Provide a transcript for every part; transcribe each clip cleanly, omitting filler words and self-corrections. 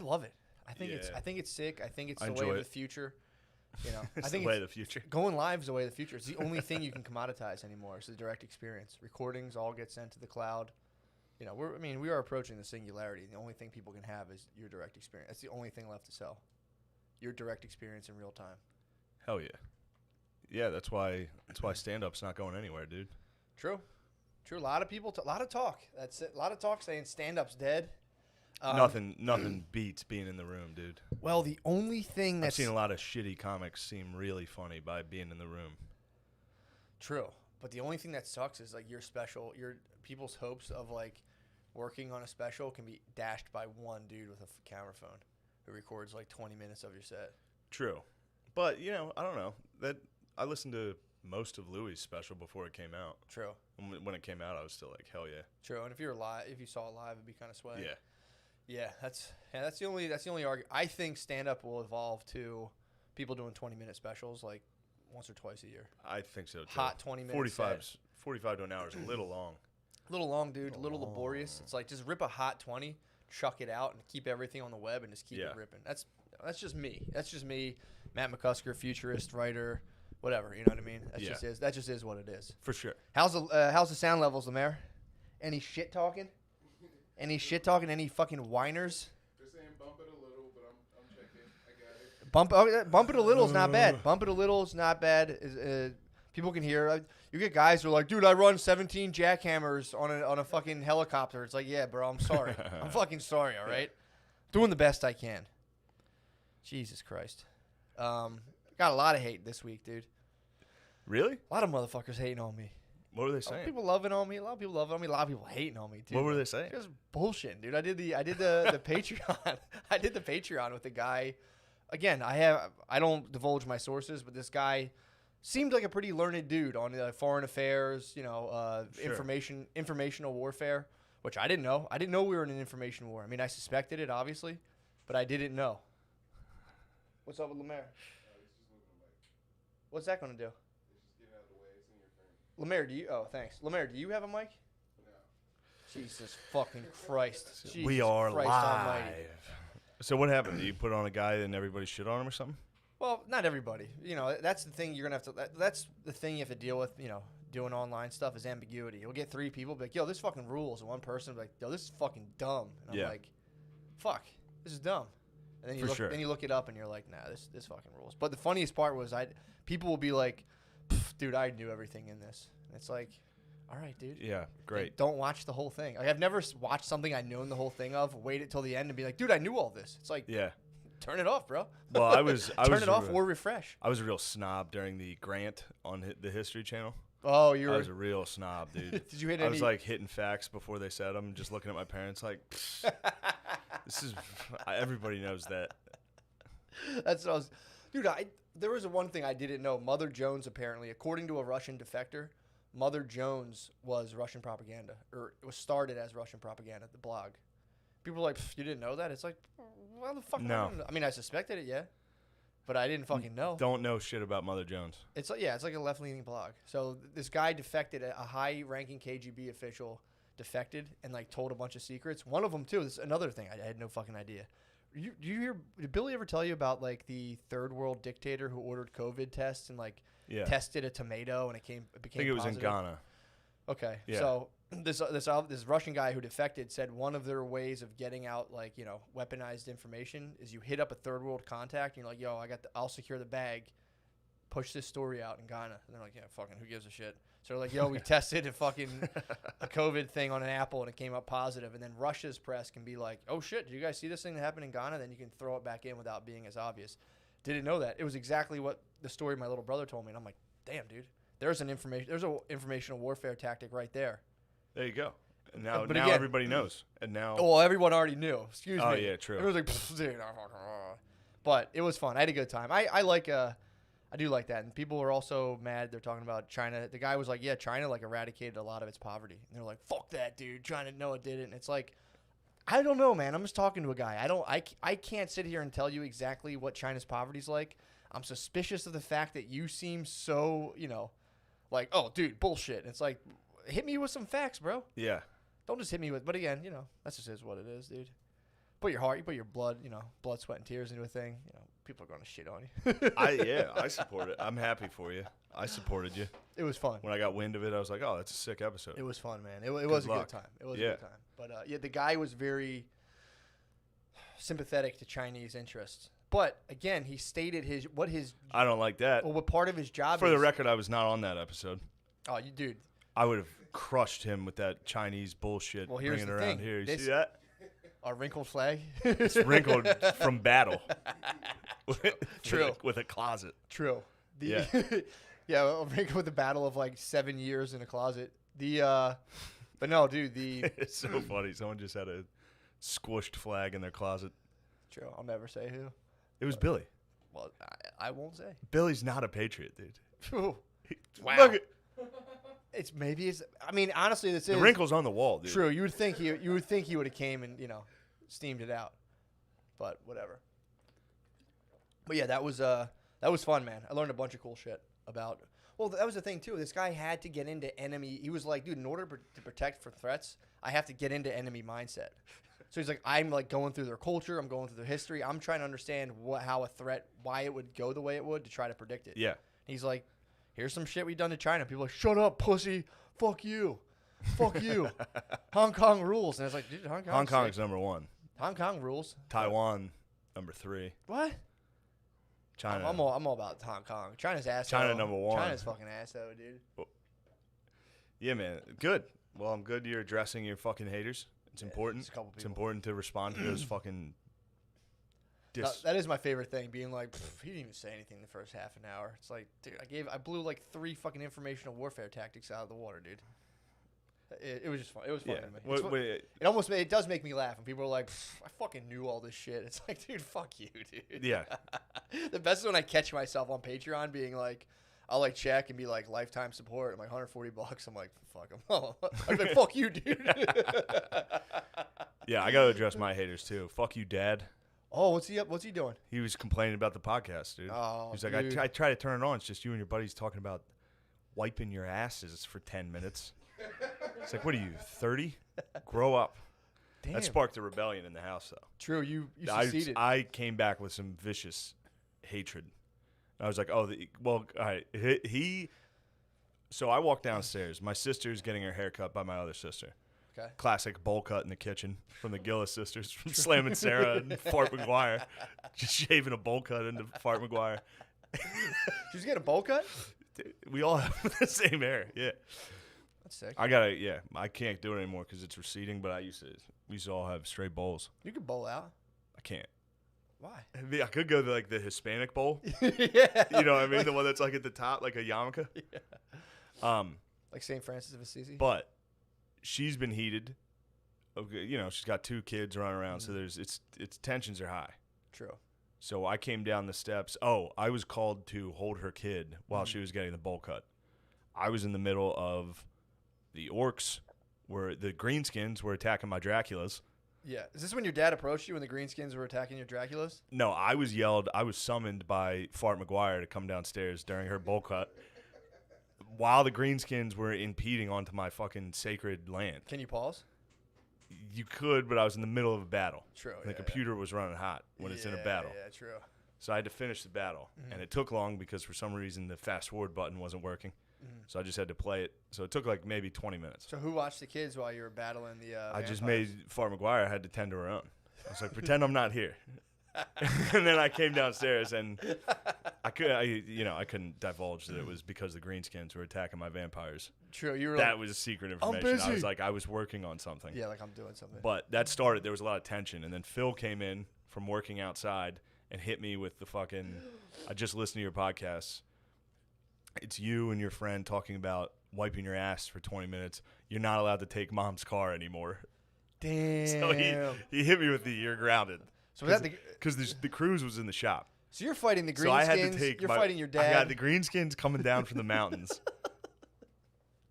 love it. I think it's sick. I think it's the way of the future. You know, It's I think the way of the future. Going live is the way of the future. It's the only thing you can commoditize anymore. It's the direct experience. Recordings all get sent to the cloud. You know, we are approaching the singularity. The only thing people can have is your direct experience. That's the only thing left to sell. Your direct experience in real time. Hell yeah. Yeah, that's why stand-up's not going anywhere, dude. True. A lot of people, a lot of talk. That's it. A lot of talk saying stand-up's dead. Nothing beats being in the room, dude. Well, the only thing I've that's seen a lot of shitty comics seem really funny by being in the room. true, but the only thing that sucks is like your people's hopes of like working on a special can be dashed by one dude with a camera phone who records like 20 minutes of your set. True, but you know, I don't know that I listened to most of Louis' special before it came out. True. And when it came out, I was still like, hell yeah. True, and if you saw it live, it'd be kind of swag. Yeah. Yeah, that's the only argument. I think stand up will evolve to people doing 20-minute specials like once or twice a year. I think so too. Hot 20-minute 45 to an hour is a little long. A little long, dude. A little laborious. It's like just rip a hot 20, chuck it out, and keep everything on the web and just keep it ripping. That's just me. That's just me, Matt McCusker, futurist writer, whatever. You know what I mean? That just is what it is. For sure. How's the sound levels, LeMaire? Any shit talking? Any shit talking? Any fucking whiners? They're saying bump it a little, but I'm checking. I got it. Bump it a little is not bad. Bump it a little is not bad. People can hear. You get guys who are like, dude, I run 17 jackhammers on a fucking helicopter. It's like, yeah, bro, I'm sorry. I'm fucking sorry. All right, doing the best I can. Jesus Christ. Got a lot of hate this week, dude. Really? A lot of motherfuckers hating on me. What were they saying? People loving on me. A lot of people loving on me. A lot of people hating on me too. What were they saying? Just bullshit, dude. I did the Patreon. I did the Patreon with the guy. Again, I don't divulge my sources, but this guy seemed like a pretty learned dude on foreign affairs. You know, Sure. informational warfare, which I didn't know. I didn't know we were in an information war. I mean, I suspected it obviously, but I didn't know. What's up with LeMaire? What's that going to do? LeMaire, thanks. LeMaire, do you have a mic? No. Jesus fucking Christ. Jesus We are Christ live. Almighty. So what happened? Do you put on a guy and everybody shit on him or something? Well, not everybody. You know, that's the thing you're going to have to, that's the thing you have to deal with, you know, doing online stuff is ambiguity. You'll get three people be like, yo, this fucking rules. And one person will be like, yo, this is fucking dumb. And I'm like, fuck, this is dumb. And then you look it up and you're like, nah, this fucking rules. But the funniest part was people will be like, dude, I knew everything in this. And it's like, all right, dude. Yeah, great. Like, don't watch the whole thing. Like, I've never watched something I known the whole thing of, wait it till the end and be like, dude, I knew all this. It's like, Yeah. turn it off, bro. Well, I was turn it off or refresh. I was a real snob during the Grant on the History Channel. Oh, I was a real snob, dude. Did you hit I was like hitting facts before they said them, just looking at my parents like, this is everybody knows that. That's what I was, dude. There was one thing I didn't know. Mother Jones, apparently, according to a Russian defector, Mother Jones was Russian propaganda, or it was started as Russian propaganda. The blog. People were like, you didn't know that? It's like, why the fuck? No. I mean, I suspected it, yeah, but I didn't fucking know. Don't know shit about Mother Jones. It's like, it's like a left-leaning blog. So this guy defected, a high-ranking KGB official defected and like told a bunch of secrets. One of them too. This is another thing I had no fucking idea. Did Billy ever tell you about like the third world dictator who ordered COVID tests and like tested a tomato and it became I think it was positive? in Ghana. Okay, Yeah. so this Russian guy who defected said one of their ways of getting out like weaponized information is you hit up a third world contact and you're like, yo, I'll secure the bag, push this story out in Ghana, and they're like, yeah, fucking who gives a shit. So they're like, yo, we tested a COVID thing on an apple and it came up positive. And then Russia's press can be like, oh shit, did you guys see this thing that happened in Ghana? Then you can throw it back in without being as obvious. Didn't know that. It was exactly what the story my little brother told me. And I'm like, damn, dude, there's an informational warfare tactic right there. There you go. And now again, everybody knows. And now. Well, everyone already knew. Excuse me. Oh yeah, true. It was like, dude, but it was fun. I had a good time. I do like that. And people were also mad. They're talking about China. The guy was like, yeah, China like eradicated a lot of its poverty. And they're like, fuck that, dude. China, no, it didn't. And it's like, I don't know, man. I'm just talking to a guy. I can't sit here and tell you exactly what China's poverty's like. I'm suspicious of the fact that you seem so, like, oh, dude, bullshit. And it's like, hit me with some facts, bro. Yeah. Don't just hit me with, but again, that's just is what it is, dude. put your heart, you put your blood, blood, sweat, and tears into a thing. People are going to shit on you. I support it. I'm happy for you. I supported you. It was fun. When I got wind of it, I was like, oh, that's a sick episode. It was fun, man. It was a good time. It was a good time. But the guy was very sympathetic to Chinese interests. But again, he stated what I don't like that. Well, what part of his job For the record, I was not on that episode. Oh, you dude. I would have crushed him with that Chinese bullshit. Well, here's bringing the it around thing. here. You see that? A wrinkled flag. It's wrinkled from battle. True. With a closet. True. Yeah. Yeah, wrinkled with a battle of like 7 years in a closet. But no, dude. It's so funny. Someone just had a squished flag in their closet. True. I'll never say who. It was Billy. Well, I won't say. Billy's not a patriot, dude. Wow. Look at I mean, honestly, this is the wrinkles on the wall, dude. true. You would think he would have came and steamed it out, but whatever. But yeah, that was fun, man. I learned a bunch of cool shit about. Well, that was the thing too. This guy had to get into enemy. He was like, dude, in order to protect from threats, I have to get into enemy mindset. So he's like, I'm like going through their culture. I'm going through their history. I'm trying to understand how a threat, why it would go the way it would to try to predict it. Yeah. He's like, here's some shit we've done to China. People are like, shut up, pussy. Fuck you. Fuck you. Hong Kong rules. And it's like, dude, Hong Kong's number 1. Hong Kong rules. Taiwan, number 3. What? China. I'm all about Hong Kong. China's asshole. China number 1. China's fucking asshole, dude. Yeah, man. Good. Well, I'm good you're addressing your fucking haters. It's important. It's It's important to respond to those fucking that is my favorite thing, being like, he didn't even say anything the first half an hour. It's like, dude, I blew like 3 fucking informational warfare tactics out of the water, dude. It was just fun. It was fun to me. It does make me laugh when people are like, I fucking knew all this shit. It's like, dude, fuck you, dude. Yeah. The best is when I catch myself on Patreon being like, I'll like check and be like lifetime support. I'm like $140. I'm like, fuck him. I'm like, fuck you, dude. Yeah, I gotta address my haters too. Fuck you, Dad. Oh, what's he up? What's he doing? He was complaining about the podcast, dude. Oh, he's like, I try to turn it on. It's just you and your buddies talking about wiping your asses for 10 minutes. It's like, what are you, 30? Grow up. Damn. That sparked a rebellion in the house, though. True, you succeeded. I came back with some vicious hatred. I was like, oh, all right. So I walked downstairs. My sister's getting her hair cut by my other sister. Okay. Classic bowl cut in the kitchen from the Gillis sisters, from Slam and Sarah and Fart McGuire. Just shaving a bowl cut into Fart McGuire. She's getting a bowl cut? Dude, we all have the same hair, yeah. That's sick. I can't do it anymore because it's receding, but we used to all have straight bowls. You could bowl out. I can't. Why? I could go to like the Hispanic bowl. Yeah. You know what I mean? The one that's like at the top, like a yarmulke. Yeah. Like St. Francis of Assisi. But she's been heated. Okay, she's got 2 kids running around, so it's tensions are high. True. So I came down the steps. Oh, I was called to hold her kid while she was getting the bowl cut. I was in the middle of the orcs, where the greenskins were attacking my Draculas. Yeah. Is this when your dad approached you when the greenskins were attacking your Draculas? No, I was summoned by Fart McGuire to come downstairs during her bowl cut while the greenskins were impeding onto my fucking sacred land. Can you pause? You could, but I was in the middle of a battle. True. The computer was running hot when it's in a battle. Yeah, true. So I had to finish the battle, and it took long because for some reason the fast forward button wasn't working. So I just had to play it. So it took like maybe 20 minutes. So who watched the kids while you were battling the I just vampires? made Fart McGuire had to tend to her own. I was like, pretend I'm not here. And then I came downstairs, and I couldn't divulge that it was because the greenskins were attacking my vampires. True, you were. That was secret information. busy. I was like, I was working on something. Yeah, like I'm doing something. But that started. There was a lot of tension, and then Phil came in from working outside and hit me with the fucking. I just listened to your podcast. It's you and your friend talking about wiping your ass for 20 minutes. You're not allowed to take mom's car anymore. Damn. So he hit me with the you're grounded. So was that because the cruise was in the shop. So you're fighting the greenskins. So I had to take you're fighting your dad. I got the greenskins coming down from the mountains.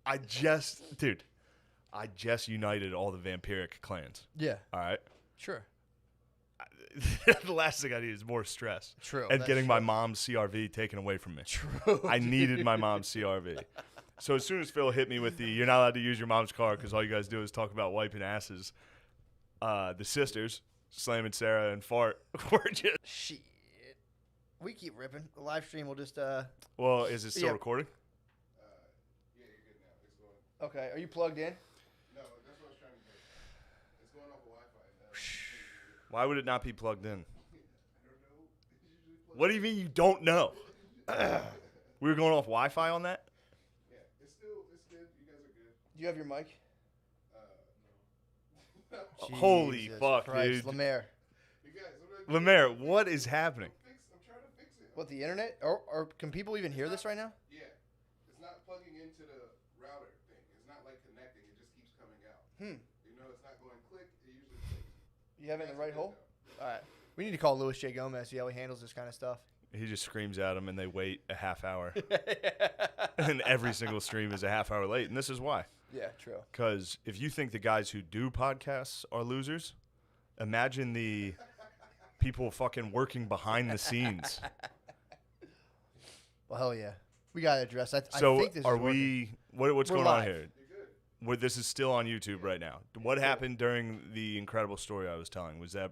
I just united all the vampiric clans. Yeah. All right. Sure. The last thing I need is more stress. True. And getting my mom's CRV taken away from me. True. I needed my mom's CRV. So as soon as Phil hit me with you're not allowed to use your mom's car because all you guys do is talk about wiping asses, the sisters, slamming Sarah and fart. We're just. Shit. We keep ripping. The live stream will just Well, is it still Yeah. recording? Yeah, you're good now. It's going. Okay, are you plugged in? No, that's what I was trying to do. It's going off of Wi-Fi. Why would it not be plugged in? I don't know. It's usually plugged. What do you mean you don't know? We were going off Wi-Fi on that? Yeah, it's good. You guys are good. Do you have your mic? No. Holy Jesus fuck, Christ. dude. LeMaire. You guys, LeMaire, what is happening? I'm trying to fix it. What, the internet? Or can people even hear this right now? Yeah, it's not plugging into the router thing. It's not like connecting. It just keeps coming out. You know, it's not going click. It usually clicks. You have it in the right That's hole? good, All right. We need to call Louis J. Gomez, see how he handles this kind of stuff. He just screams at him and they wait a half hour. And every single stream is a half hour late. And this is why. Yeah, true. Because if you think the guys who do podcasts are losers, imagine the people fucking working behind the scenes. Well, hell yeah. We got to address that. So I think this are is working. we? What's We're going live. on here? This is still on YouTube right now. What happened during the incredible story I was telling? Was that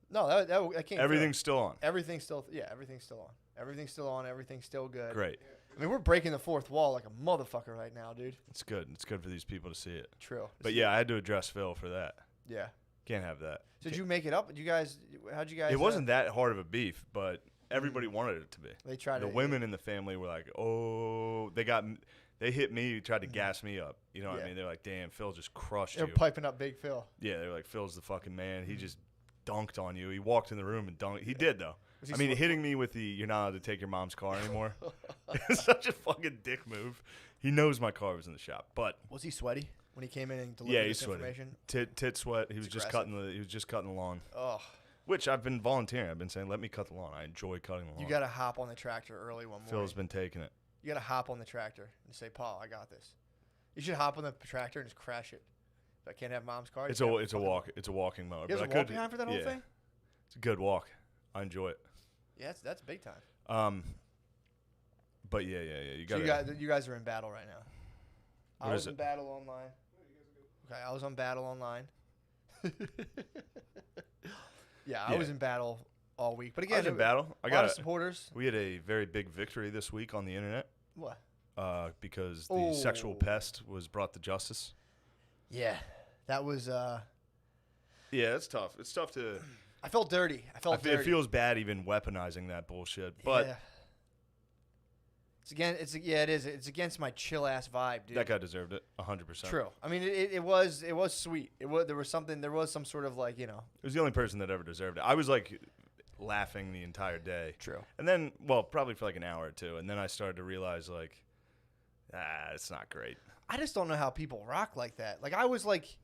No, that came everything's still on? Everything's still, everything's still on. Everything's still on. Everything's still good. Great. I mean, we're breaking the fourth wall like a motherfucker right now, dude. It's good. It's good for these people to see it. True. But yeah, I had to address Phil for that. Yeah. Can't have that. So did you make it up? How'd you guys? It wasn't that hard of a beef, but everybody wanted it to be. They tried The to. women in the family were like, "Oh, they hit me, tried to gas me up." You know what I Yeah. mean? They're like, "Damn, Phil just crushed They're you." piping up Big Phil. Yeah, they're like, "Phil's the fucking man. He just dunked on you. He walked in the room and dunked. He did though. Was he I mean, slow? hitting me with the "you're not allowed to take your mom's car anymore." It's such a fucking dick move. He knows my car was in the shop, but Was he sweaty when he came in and delivered yeah, this he's sweaty. information? Tit sweat. He was It's just aggressive. cutting the lawn. Oh, Which I've been volunteering. I've been saying, let me cut the lawn. I enjoy cutting the lawn. you got to hop on the tractor early one morning. Phil's been taking it. You got to hop on the tractor and say, "Paul, I got this." You should hop on the tractor and just crash it. If I can't have mom's car. It's you a can't it's a fucking- walk. It's a walking mower. You guys but a I walk could, behind for that whole yeah, thing? It's a good walk. I enjoy it. Yeah, that's big time. But yeah. You So got you guys are in battle right now. I What was is in it? battle online. Okay, I was on battle online. Yeah, I Yeah. was in battle all week. But I again, was in battle. I a lot got of it. supporters. We had a very big victory this week on the internet What? because the sexual Oh. pest was brought to justice. Yeah, that was. Yeah, it's tough. It's tough to. I felt dirty. I felt It dirty. feels bad even weaponizing that bullshit. But yeah. It is. It's against my chill ass vibe, dude. that guy deserved it 100%. True. I mean, it was sweet. There was some sort of like, It was the only person that ever deserved it. I was like laughing the entire day. True. And then, well, probably for like an hour or two. And then I started to realize, like, it's not great. I just don't know how people rock like that. Like I was like,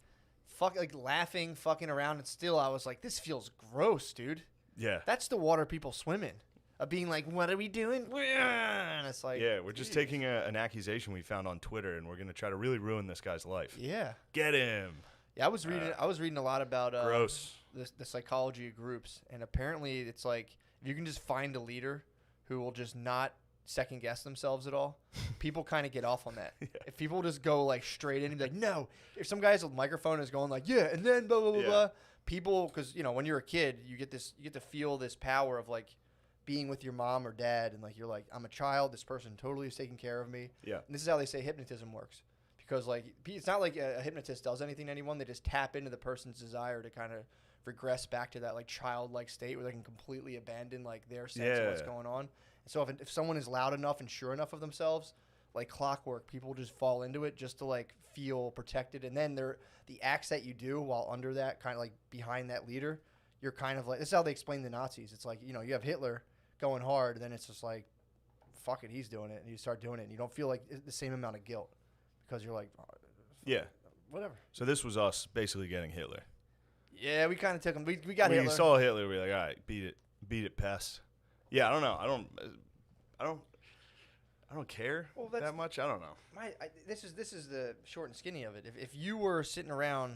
laughing, fucking around, and still I was like, this feels gross, dude. Yeah. That's the water people swim in. Of being like, what are we doing? And it's like, Yeah, we're just taking an accusation we found on Twitter, and we're going to try to really ruin this guy's life. Yeah. Get him. Yeah, I was reading a lot about Gross. the psychology of groups, and apparently it's like if you can just find a leader who will just not second guess themselves at all, people kind of get off on that. Yeah. If people just go like straight in and be like, no, if some guy's microphone is going like, yeah, and then blah blah blah, Yeah. blah, people, because when you're a kid, you get to feel this power of like being with your mom or dad, and like you're like, I'm a child, this person totally is taking care of me. Yeah. And this is how they say hypnotism works. Because like it's not like a hypnotist does anything to anyone. They just tap into the person's desire to kind of regress back to that like childlike state where they can completely abandon like their sense of what's Yeah. going on. And so if someone is loud enough and sure enough of themselves, like clockwork, people just fall into it just to like feel protected. And then the acts that you do while under that kind of like behind that leader, you're kind of like, this is how they explain the Nazis. It's like, you have Hitler going hard, and then it's just like, fuck it, he's doing it, and you start doing it, and you don't feel like the same amount of guilt because you're like, oh, Yeah. whatever. So this was us basically getting Hitler. Yeah, we kind of took him. We got When Hitler. you saw Hitler, we were like, all right, beat it, pest. Yeah, I don't know. I don't care Well, that's- that much. I don't know. This is the short and skinny of it. If you were sitting around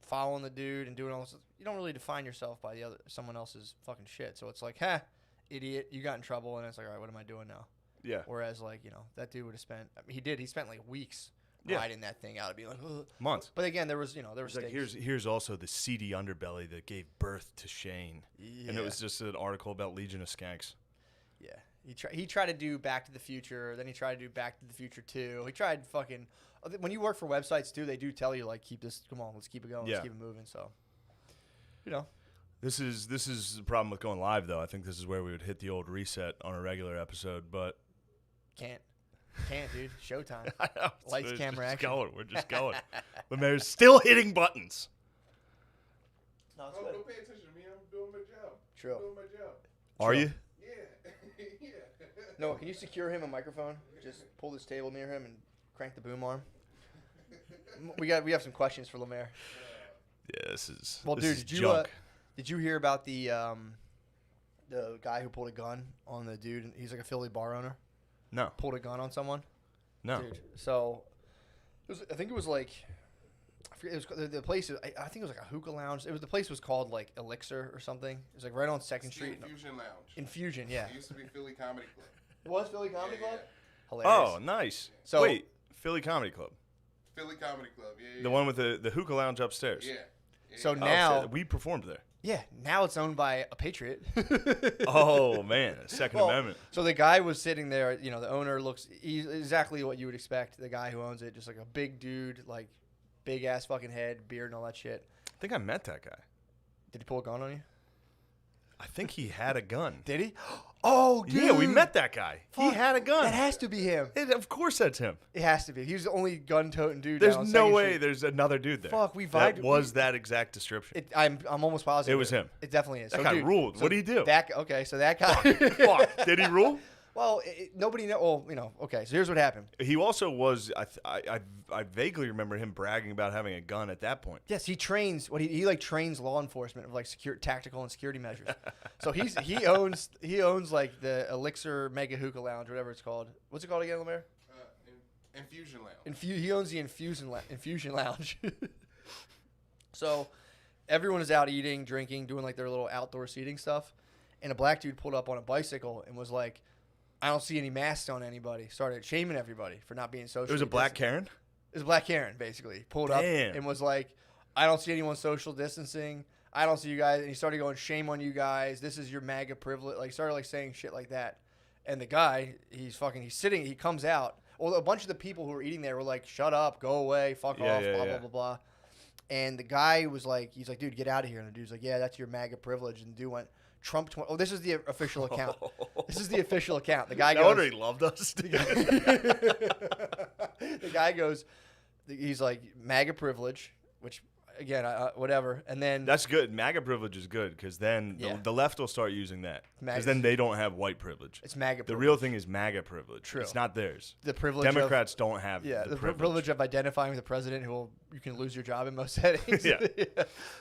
following the dude and doing all this, you don't really define yourself by someone else's fucking shit. So it's like, idiot, you got in trouble, and it's like, all right, what am I doing now? Yeah. Whereas like that dude would have spent. I mean, he spent like weeks riding that thing out. It'd be like ugh. Months. But again, there was there were It's like stakes. here's also the seedy underbelly that gave birth to Shane, and it was just an article about Legion of Skanks. Yeah, he tried to do Back to the Future, then he tried to do Back to the Future 2. He tried fucking. When you work for websites too, they do tell you like keep this. Come on, let's keep it going. Let's keep it moving. So, This is the problem with going live though. I think this is where we would hit the old reset on a regular episode, but can't, dude. Showtime. I know, Lights, camera, action. We're just going. LeMaire's still hitting buttons. No, it's Oh, good. don't pay attention to me. I'm doing my job. True. I'm doing my job. Are you? Yeah. Yeah. Noah, can you secure him a microphone? Just pull this table near him and crank the boom arm. We have some questions for LeMaire. Yeah, this is. Well, this dude, is did you junk. did you hear about the guy who pulled a gun on the dude? He's like a Philly bar owner. No. Pulled a gun on someone. No. Dude, so I think it was like I forget. It was the place. I think it was like a hookah lounge. The place was called like Elixir or something. It was like right on Second It's the Street. Infusion Lounge. Infusion, yeah. It used to be Philly Comedy Club. It was Philly Comedy Yeah, Club. yeah. Hilarious. Oh, nice. So- Wait, Philly Comedy Club, Philly Comedy Club. Yeah. the one with the hookah lounge upstairs. Yeah. So Oh, now, shit, we performed there. yeah, now it's owned by a patriot. Oh man, Second Well, Amendment. So the guy was sitting there. The owner looks exactly what you would expect. The guy who owns it, just like a big dude, like big ass fucking head, beard, and all that shit. I think I met that guy. Did he pull a gun on you? I think he had a gun. Did he? Oh, dude. Yeah, we met that guy. He Fuck. had a gun. That has to be him. Of course, that's him. It has to be. He was the only gun-toting dude. There's down on no Second way Street. there's another dude there. Fuck, we That vibed- was that exact description. I'm almost positive It was him. It definitely is. That So, guy dude, ruled. What did he do? Okay, so that guy. Fuck. Did he rule? Well, nobody know. Well, okay. So here's what happened. He also was. I vaguely remember him bragging about having a gun at that point. Yes, he trains. He like trains law enforcement of like tactical and security measures. So he owns like the Elixir Mega Hookah Lounge, whatever it's called. What's it called again, LeMaire? Infusion Lounge. He owns the Infusion Lounge. So everyone is out eating, drinking, doing like their little outdoor seating stuff, and a black dude pulled up on a bicycle and was like, "I don't see any masks on anybody." Started shaming everybody for not being social. It was a black Karen. It was a black Karen, basically. Pulled up Damn. and was like, "I don't see anyone social distancing. I don't see you guys." And he started going, "Shame on you guys. This is your MAGA privilege." Like, started like saying shit like that. And the guy, he's sitting, he comes out. Well, a bunch of the people who were eating there were like, "Shut up, go away, fuck off, blah, blah, blah, blah." And the guy was like, he's like, "Dude, get out of here." And the dude's like, "Yeah, that's your MAGA privilege." And the dude went, "Trump 20." Oh, this is the official account. This is the official account. The guy No goes, wonder he loved us. the guy goes, he's like, "MAGA privilege," which, again, whatever. And then That's good. MAGA privilege is good because then Yeah. the left will start using that MAGA because then they don't have white privilege. it's MAGA The privilege. real thing is MAGA privilege. True. It's not theirs. The privilege Democrats don't have the privilege. privilege of identifying with the president who you can lose your job in most settings. Yeah.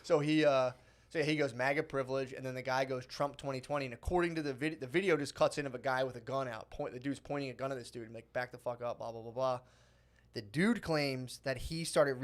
So he goes MAGA privilege, and then the guy goes Trump 2020. And according to the video just cuts in of a guy with a gun out. The dude's pointing a gun at this dude and like, "Back the fuck up," blah, blah, blah, blah. The dude claims that he saw him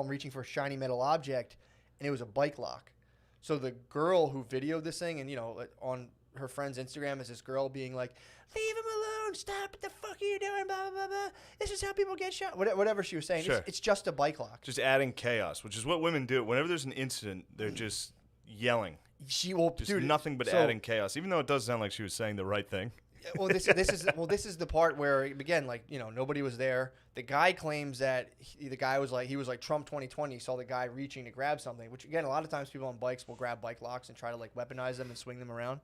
reaching for a shiny metal object, and it was a bike lock. So the girl who videoed this thing, and on her friend's Instagram is this girl being like, "Leave him alone, stop, what the fuck are you doing, blah, blah, blah, blah. This is how people get shot." Whatever she was saying. Sure. It's just a bike lock. Just adding chaos, which is what women do. Whenever there's an incident, they're just yelling. Just Dude, nothing but so- adding chaos, even though it does sound like she was saying the right thing. Well, this is the part where, again, like, nobody was there. The guy claims that the guy was like, Trump 2020. Saw the guy reaching to grab something, which, again, a lot of times people on bikes will grab bike locks and try to like weaponize them and swing them around.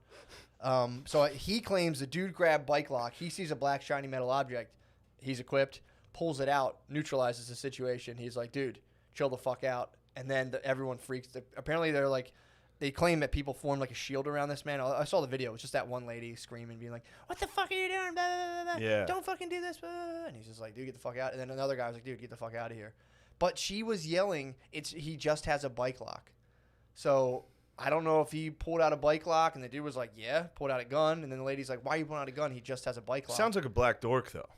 So he claims the dude grabbed bike lock. He sees a black shiny metal object. He's equipped, pulls it out, neutralizes the situation. He's like, "Dude, chill the fuck out." And then everyone freaks. Apparently they're like, they claim that people formed like a shield around this man. I saw the video. It's just that one lady screaming, being like, "What the fuck are you doing? Blah, blah, blah, blah. Yeah. Don't fucking do this." Blah, blah, blah." And he's just like, "Dude, get the fuck out." And then another guy was like, "Dude, get the fuck out of here." But she was yelling, he just has a bike lock. So I don't know if he pulled out a bike lock, and the dude was like, "Yeah," pulled out a gun. And then the lady's like, "Why are you pulling out a gun? He just has a bike lock." Sounds like a black dork, though.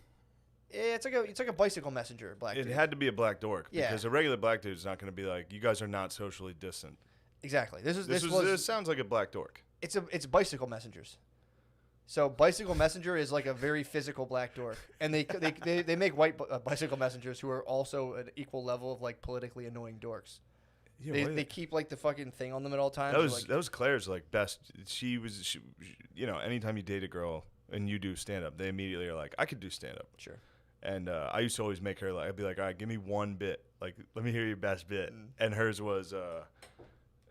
It's like a bicycle messenger, black It dude. had to be a black dork Yeah. because a regular black dude is not going to be like, "You guys are not socially distant." Exactly. This This sounds like a black dork. It's bicycle messengers. So Bicycle Messenger is like a very physical black dork, and they make white bicycle messengers who are also an equal level of like politically annoying dorks. Yeah, They keep like the fucking thing on them at all times. That was Claire's like best. She you know, anytime you date a girl and you do stand up, they immediately are like, I could do stand up. Sure. And I used to always make her like, I'd be like, all right, give me one bit. Like, let me hear your best bit. And hers was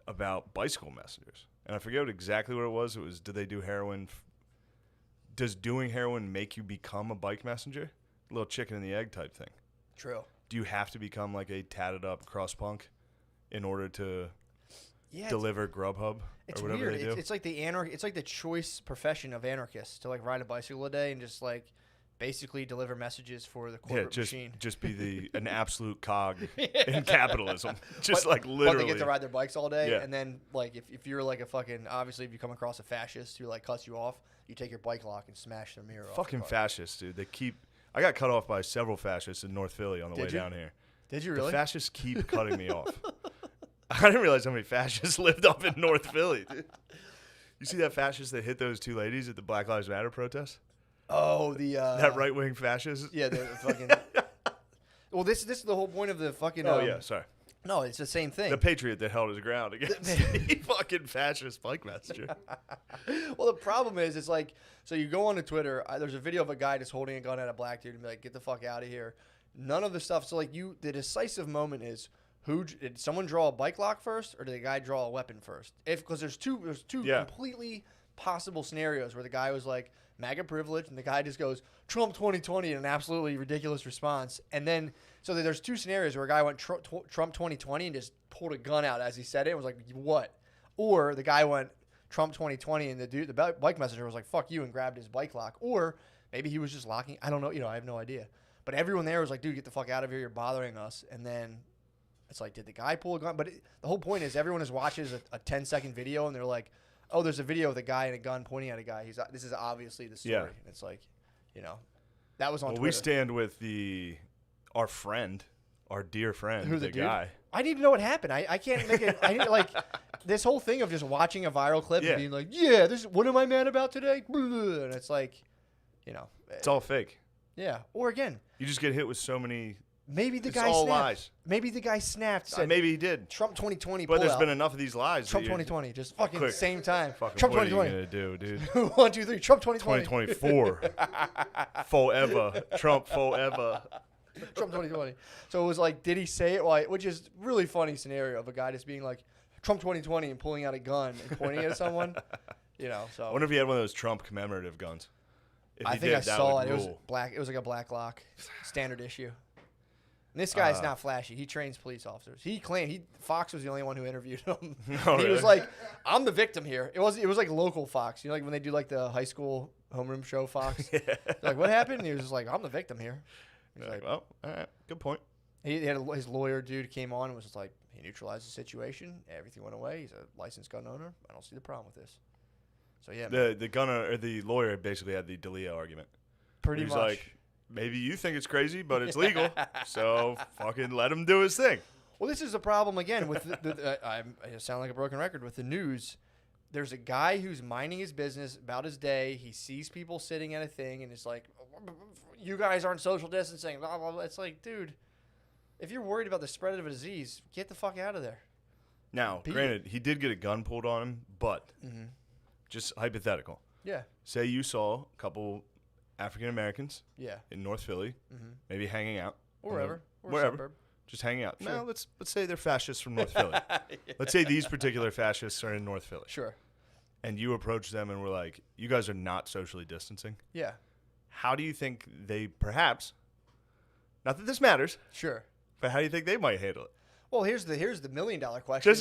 about bicycle messengers. And I forget exactly what it was. It was, do they do heroin? Does doing heroin make you become a bike messenger? A little chicken and the egg type thing. True. Do you have to become like a tatted up cross punk in order to deliver Grubhub it's or whatever weird. they do? It's like it's like the choice profession of anarchists to like ride a bicycle a day and just like basically deliver messages for the corporate machine. Just be an absolute cog in capitalism. Just like literally. But they get to ride their bikes all day, Yeah. and then like if you're like a fucking obviously if you come across a fascist who like cuts you off, you take your bike lock and smash their mirror off. Fucking the car. fascists, dude. I got cut off by several fascists in North Philly on the way Did you? down here. Did you really? The fascists keep cutting me off. I didn't realize how many fascists lived up in North Philly, dude. You see that fascist that hit those two ladies at the Black Lives Matter protest? Oh, the That right-wing fascist? Yeah, the fucking. Well, this is the whole point of the fucking. Oh, yeah, sorry. No, it's the same thing. The patriot that held his ground against the fucking fascist bike messenger. Well, the problem is, it's like, so you go onto Twitter, there's a video of a guy just holding a gun at a black dude and be like, get the fuck out of here. None of the stuff. So, like, the decisive moment is, did someone draw a bike lock first, or did the guy draw a weapon first? Because there's two completely possible scenarios where the guy was like, MAGA privilege, and the guy just goes, Trump 2020 in an absolutely ridiculous response. And then, so there's two scenarios where a guy went Trump 2020 and just pulled a gun out as he said it and was like, what? Or the guy went Trump 2020 and the bike messenger was like, fuck you, and grabbed his bike lock. Or maybe he was just locking, I don't know, I have no idea. But everyone there was like, dude, get the fuck out of here, you're bothering us. And then it's like, did the guy pull a gun? But the whole point is everyone watches a 10-second video and they're like, oh, there's a video with a guy and a gun pointing at a guy. This is obviously the story. Yeah. And it's like, that was on Twitter. We stand with our friend, our dear friend, Who, the dude? guy. I need to know what happened. I can't make it. I need like this whole thing of just watching a viral clip and being like, yeah, what am I mad about today? And it's like, It's all fake. Yeah. Or again, You just get hit with so many. maybe the It's guy all snapped. lies. Maybe the guy snapped. Said, Maybe he did. Trump 2020. But there's pull been out. enough of these lies. Trump that you're- 2020. Just fucking Quick. same time. Fucking Trump what 2020. are you going to do, dude? 1, 2, 3. Trump 2020. 2024. Forever. Trump forever. Trump 2020. So it was like, did he say it? Which is really funny scenario of a guy just being like, Trump 2020 and pulling out a gun and pointing it at someone. So I wonder if he had one of those Trump commemorative guns. If I he think did, I that saw would it. It was rule. black. It was like a black lock, standard issue. And this guy's not flashy. He trains police officers. He claimed Fox was the only one who interviewed him. Oh, He really? was like, "I'm the victim here." It was like local Fox. Like when they do like the high school homeroom show Fox. Like, what happened? And he was just like, "I'm the victim here." He's like, Well, all right. Good point. he had his lawyer dude came on and was just like, he neutralized the situation. Everything went away. He's a licensed gun owner. I don't see the problem with this. So yeah, The gunner or the lawyer basically had the D'Elia argument. pretty He was much. like, maybe you think it's crazy, but it's legal. So fucking let him do his thing. Well, this is a problem again with I sound like a broken record with the news. There's a guy who's minding his business about his day. He sees people sitting at a thing and it's like, you guys aren't social distancing. Blah, blah, blah. It's like, dude, if you're worried about the spread of a disease, get the fuck out of there. Now, granted, he did get a gun pulled on him, but just hypothetical. Yeah. Say you saw a couple African Americans Yeah. in North Philly, maybe hanging out. Or wherever. Or Wherever. suburb. Just hanging out. Sure. No, let's say they're fascists from North Philly. Let's say these particular fascists are in North Philly. Sure. And you approach them and were like, you guys are not socially distancing. Yeah. How do you think they perhaps, not that this matters, Sure. but how do you think they might handle it? Well, here's the $1 million question.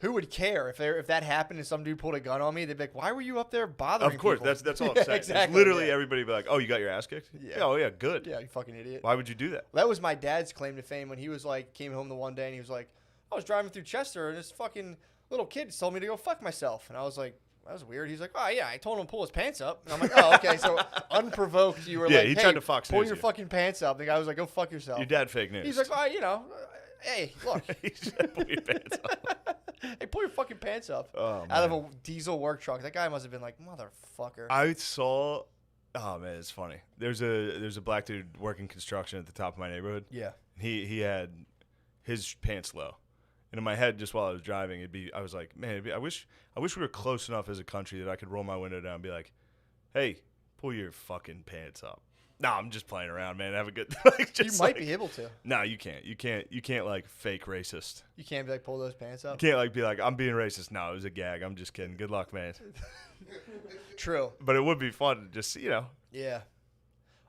Who would care if that happened and some dude pulled a gun on me? They'd be like, "Why were you up there bothering?" Of course, people? that's all I'm Yeah, saying. exactly, It's literally yeah. everybody be like, "Oh, you got your ass kicked? Yeah. Oh, yeah, good. Yeah, you fucking idiot. Why would you do that?" That was my dad's claim to fame when he was like, came home the one day and he was like, I was driving through Chester and this fucking little kid told me to go fuck myself. And I was like, that was weird. He's like, oh, yeah, I told him to pull his pants up. And I'm like, oh, okay. So unprovoked, you were Yeah, like, he hey, tried to Fox pull News your you. fucking pants up. The guy was like, go fuck yourself. Your dad fake news. He's like, oh, hey, look. He said, pull your pants up. Hey, pull your fucking pants up. Oh, Out of man. a diesel work truck. That guy must have been like, motherfucker. I saw. Oh man, it's funny. There's a black dude working construction at the top of my neighborhood. Yeah. He had his pants low, and in my head, just while I was driving, I was like, man, I wish we were close enough as a country that I could roll my window down and be like, hey, pull your fucking pants up. No, I'm just playing around, man. Have a good. You might be able to. No, you can't. You can't like fake racist. You can't be like, pull those pants up. You can't like be like, I'm being racist. No, it was a gag. I'm just kidding. Good luck, man. True. But it would be fun to just, Yeah.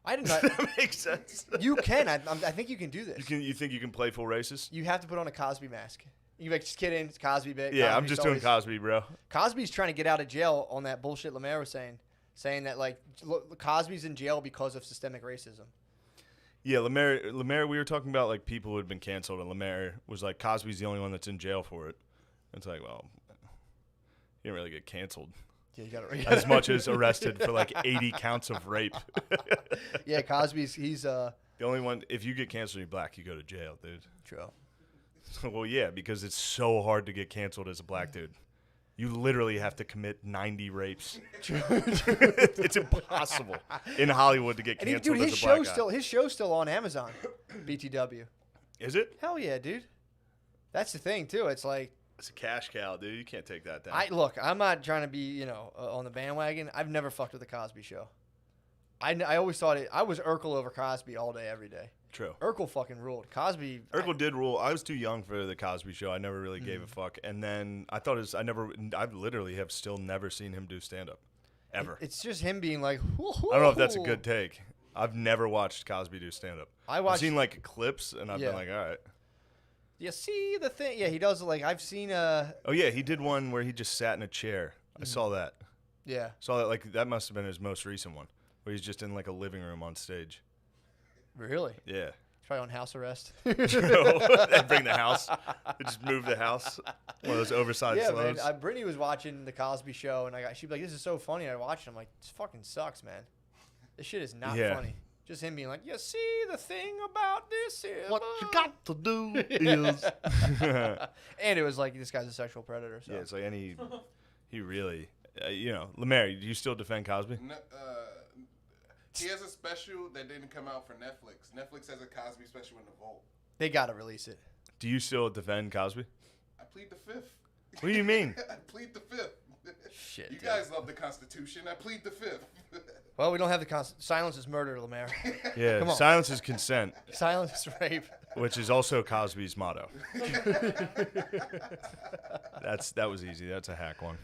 I did not. That makes sense. You can. I think you can do this. You think you can play full racist? You have to put on a Cosby mask. You like, just kidding. It's Cosby bit. Yeah, I'm Cosby's just doing always- Cosby, bro. Cosby's trying to get out of jail on that bullshit LeMaire was saying that like Cosby's in jail because of systemic racism. Yeah, LeMaire, we were talking about like people who had been canceled, and LeMaire was like, Cosby's the only one that's in jail for it. It's like, well, he didn't really get canceled. Yeah, you got it. As much as arrested for like 80 counts of rape. Yeah, he's The only one, if you get canceled, you're black, you go to jail, dude. True. Well, yeah, because it's so hard to get canceled as a black dude. You literally have to commit 90 rapes. It's impossible in Hollywood to get And canceled dude, as a black guy. his show's still on Amazon. BTW. Is it? Hell yeah, dude. That's the thing too. It's like It's a cash cow, dude. You can't take that down. I'm not trying to be on the bandwagon. I've never fucked with the Cosby Show. I always thought I was Urkel over Cosby all day, every day. True. Urkel fucking ruled. Cosby. Urkel did rule. I was too young for the Cosby Show. I never really gave a fuck. And then I literally have still never seen him do stand up, ever. It's just him being like. I don't know if that's a good take. I've never watched Cosby do stand up. I've seen like clips, and I've been like, all right. You see the thing? Yeah, he does. Like I've seen. Oh yeah, he did one where he just sat in a chair. I saw that. Yeah. Saw that. Like that must have been his most recent one, where he's just in like a living room on stage. Really? Yeah. He's probably on house arrest. They bring the house. They just move the house. One of those oversized Yeah, man. clothes. Brittany was watching the Cosby Show, and she'd be like, "This is so funny." I watched it. I'm like, "This fucking sucks, man. This shit is not funny." Just him being like, "You see, the thing about this is What you got to do is. and it was like, this guy's a sexual predator. So. Yeah, it's like he really, LeMaire, do you still defend Cosby? No, he has a special that didn't come out for Netflix. Netflix has a Cosby special in the vault. They gotta release it. Do you still defend Cosby? I plead the fifth. What do you mean? I plead the fifth. Shit. You dude. guys love the Constitution. I plead the fifth. Well, we don't have the silence is murder, LeMaire. Yeah, Come on. silence is consent, Silence is rape. which is also Cosby's motto. That was easy. That's a hack one.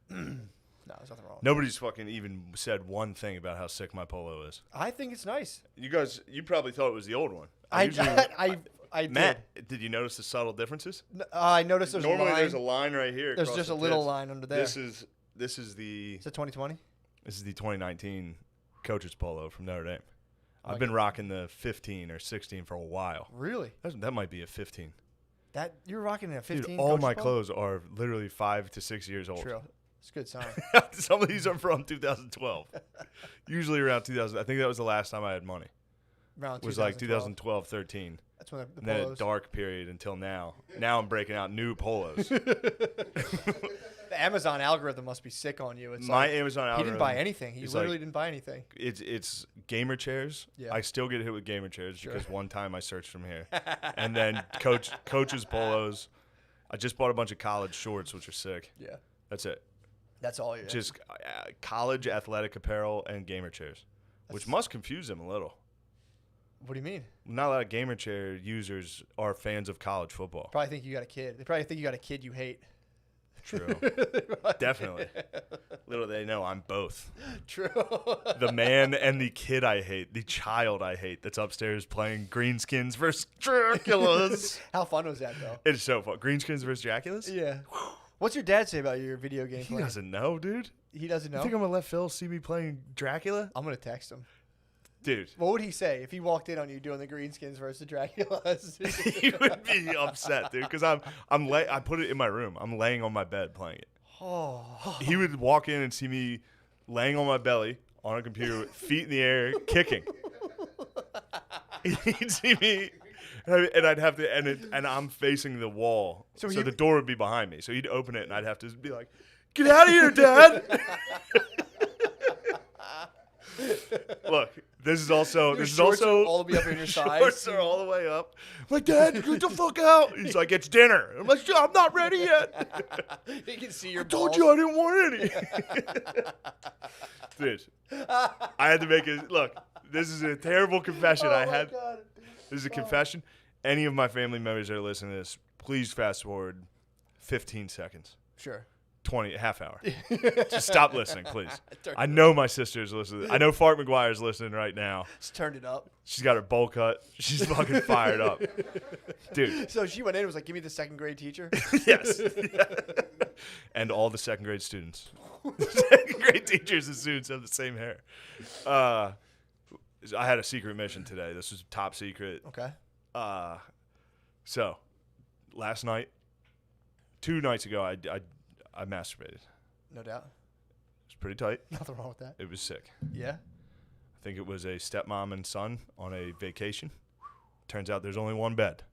No, there's nothing wrong. Nobody's fucking even said one thing about how sick my polo is. I think it's nice. You probably thought it was the old one. I did. Matt, did you notice the subtle differences? I noticed there's Normally a line. there's a line right here. There's across just the a little tits. line under there. This is the Is it 2020? 2019 coach's polo from Notre Dame. I've Like been rocking the 15 or 16 for a while. Really? That might be a 15. That you're rocking a 15? Dude, all Coach my Paul? clothes are literally 5 to 6 years old. True. It's a good sign. Some of these are from 2012. Usually around 2000. I think that was the last time I had money. Around It was like 2012. 2012, 13. That's when the And then a polos. dark period until now. Now I'm breaking out new polos. The Amazon algorithm must be sick on you. It's My like, Amazon he algorithm. didn't buy anything. He is literally like- didn't buy anything. It's gamer chairs. Yeah. I still get hit with gamer chairs Sure. because one time I searched from here. And then coaches polos. I just bought a bunch of college shorts, which are sick. Yeah. That's it. That's all you Just college athletic apparel and gamer chairs, which must confuse them a little. What do you mean? Not a lot of gamer chair users are fans of college football. Probably think you got a kid. They probably think you got a kid you hate. True. Definitely. Little they know I'm both. True. The man and the kid I hate, the child I hate that's upstairs playing Greenskins versus Draculas. How fun was that, though? It's so fun. Greenskins versus Draculas? Yeah. What's your dad say about your video game He play? doesn't know, dude. He doesn't know? You think I'm going to let Phil see me playing Dracula? I'm going to text him. Dude. What would he say if he walked in on you doing the Greenskins versus the Draculas? He would be upset, dude, because I put it in my room. I'm laying on my bed playing it. Oh. He would walk in and see me laying on my belly on a computer, feet in the air, kicking. He'd see me, And I'd have to, and I'm facing the wall, so the door would be behind me. So he'd open it, and I'd have to be like, "Get out of here, Dad!" Look, this is also all the way up in your thighs. Shorts are all the way up. I'm like, Dad, get the fuck out! He's like, it's dinner. I'm like, I'm not ready yet. You can see your. I told you I didn't want any. Dude, I had to make it. Look, this is a terrible confession I had. God. This is a confession. Any of my family members that are listening to this, please fast forward 15 seconds. Sure. 20, half hour. Just stop listening, please. I know my sister's listening. I know Fart McGuire's listening right now. Just turned it up. She's got her bowl cut. She's fucking fired up. Dude. So she went in and was like, give me the second grade teacher. Yes. And all the second grade students. Second grade teachers and students have the same hair. I had a secret mission today. This was top secret. Okay. So, last night, 2 nights ago, I masturbated. No doubt. It was pretty tight. Nothing wrong with that. It was sick. Yeah. I think it was a stepmom and son on a vacation. Turns out there's only one bed.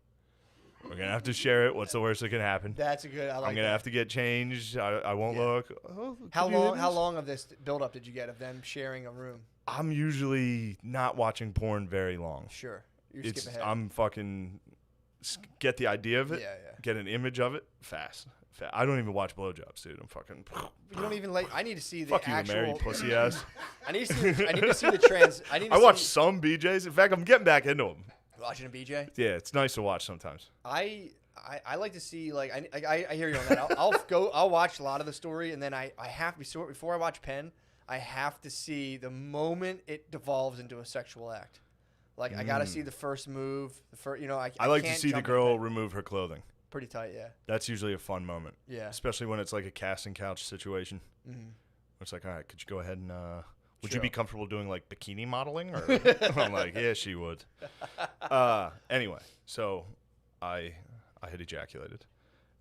We're going to have to share it. What's the worst that can happen? That's a good. I like I'm going to have to get changed. I won't look. Oh, How long of this build-up did you get of them sharing a room? I'm usually not watching porn very long. Sure. You skip ahead. I'm fucking get the idea of it. Yeah. Get an image of it fast. I don't even watch blowjobs, dude. I'm fucking. You don't even like. I need to see the fuck actual. you, LeMaire, you pussy ass. I need to see the trans. I watch some BJs. In fact, I'm getting back into them. Watching a BJ. Yeah, it's nice to watch sometimes. I like to see I hear you on that. I'll watch a lot of the story, and then I have to before I watch Penn, I have to see the moment it devolves into a sexual act. Like I gotta see the first move. I like to can't see the jump girl remove her clothing. Pretty tight, yeah. That's usually a fun moment. Yeah. Especially when it's like a casting couch situation. Mm-hmm. It's like, all right, could you go ahead and would Sure. you be comfortable doing like bikini modeling? Or I'm like, yeah, she would. Anyway, so I had ejaculated,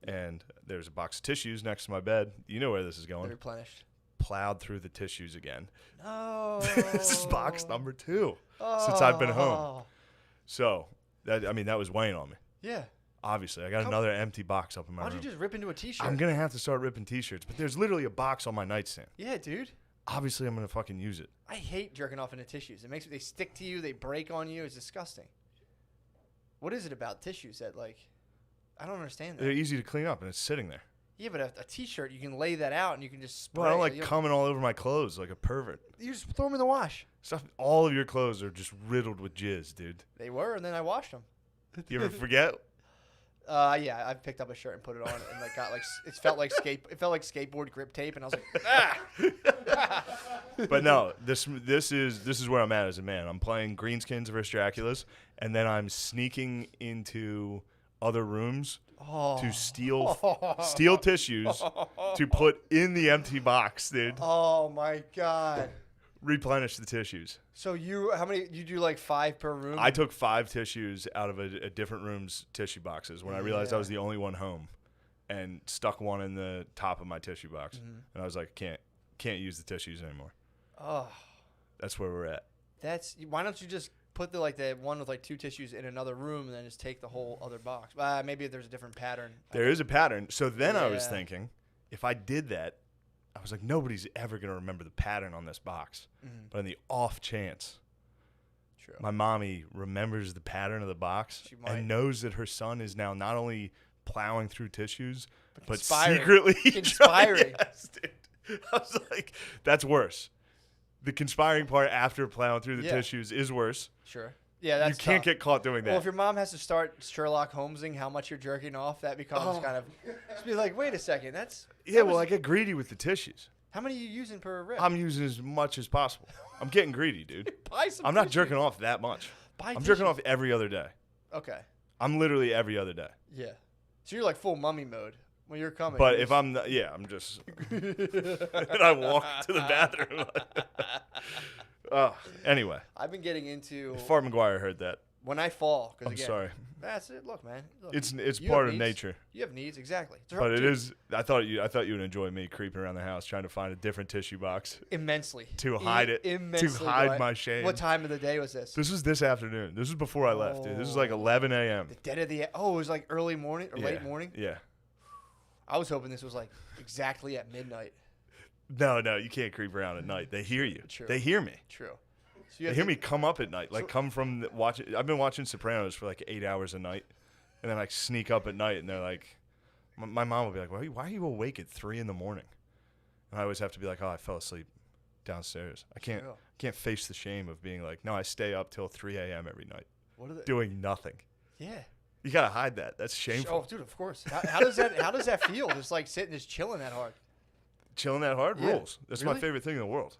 and there's a box of tissues next to my bed. You know where this is going. They're replenished. Plowed through the tissues again. No. This is box number 2 since I've been home. So that was weighing on me. Yeah. Obviously, I got another empty box up in my room. Why don't you just rip into a t-shirt? I'm gonna have to start ripping t-shirts, but there's literally a box on my nightstand. Yeah, dude. Obviously, I'm gonna fucking use it. I hate jerking off into tissues. They stick to you, they break on you. It's disgusting. What is it about tissues that I don't understand that. They're easy to clean up, and it's sitting there. Yeah, but a t-shirt, you can lay that out and you can just spray. Well, I don't like coming all over my clothes like a pervert. You just throw them in the wash. All of your clothes are just riddled with jizz, dude. They were, and then I washed them. You ever forget? Yeah, I picked up a shirt and put it on, and it felt like skateboard grip tape, and I was like, ah. But no, this is where I'm at as a man. I'm playing Greenskins versus Draculas, and then I'm sneaking into other rooms to steal tissues to put in the empty box, dude. Oh my god. Replenish the tissues. So how many? You do like 5 per room? I took 5 tissues out of a different room's tissue boxes when I realized I was the only one home, and stuck one in the top of my tissue box. Mm-hmm. And I was like, can't use the tissues anymore. Oh, that's where we're at. Why don't you just put the one with 2 tissues in another room and then just take the whole other box? Maybe there's a different pattern. There is a pattern. So then I was thinking, if I did that, I was like, nobody's ever going to remember the pattern on this box. Mm-hmm. But in the off chance, my mommy remembers the pattern of the box and knows that her son is now not only plowing through tissues, but secretly conspiring. Yes, dude. I was like, that's worse. The conspiring part after plowing through the tissues is worse. Sure. Yeah, that's you can't get caught doing that. Well, if your mom has to start Sherlock Holmesing how much you're jerking off, that becomes kind of just be like, wait a second, I get greedy with the tissues. How many are you using per rip? I'm using as much as possible. I'm getting greedy, dude. I'm not jerking off that much. I'm jerking off every other day. Okay. I'm literally every other day. Yeah. So you're like full mummy mode when you're coming. But if I'm not, I'm just and I walk to the bathroom. Anyway. I've been getting into. If Fart McGuire heard that. when I fall, because I'm again, sorry. that's it. Look, man. Look, It's you part have of needs. nature. You have part of nature, exactly. But it Dude, is. I thought you would enjoy me creeping around the house trying to find a different tissue box immensely to hide it, Immensely, to hide bro. my shame. What time of the day was this? This was this afternoon. This was before I left, dude. This was like 11 a.m. The dead of the. Oh, it was like early morning or late morning. Yeah. I was hoping this was like exactly at midnight. No, you can't creep around at night. They hear you. True. They hear me. True. So They hear me come up at night, like come from watching. I've been watching Sopranos for like 8 hours a night, and then like sneak up at night, and they're like, my mom will be like, "Why are you awake at 3 a.m?" And I always have to be like, "Oh, I fell asleep downstairs. I can't face the shame of being like, no, I stay up till 3 a.m. every night, doing nothing." Yeah. You gotta hide that. That's shameful. Oh, dude, of course. How does that feel? Just like sitting, just chilling that hard. Chilling that hard rules. That's my Really? favorite thing in the world.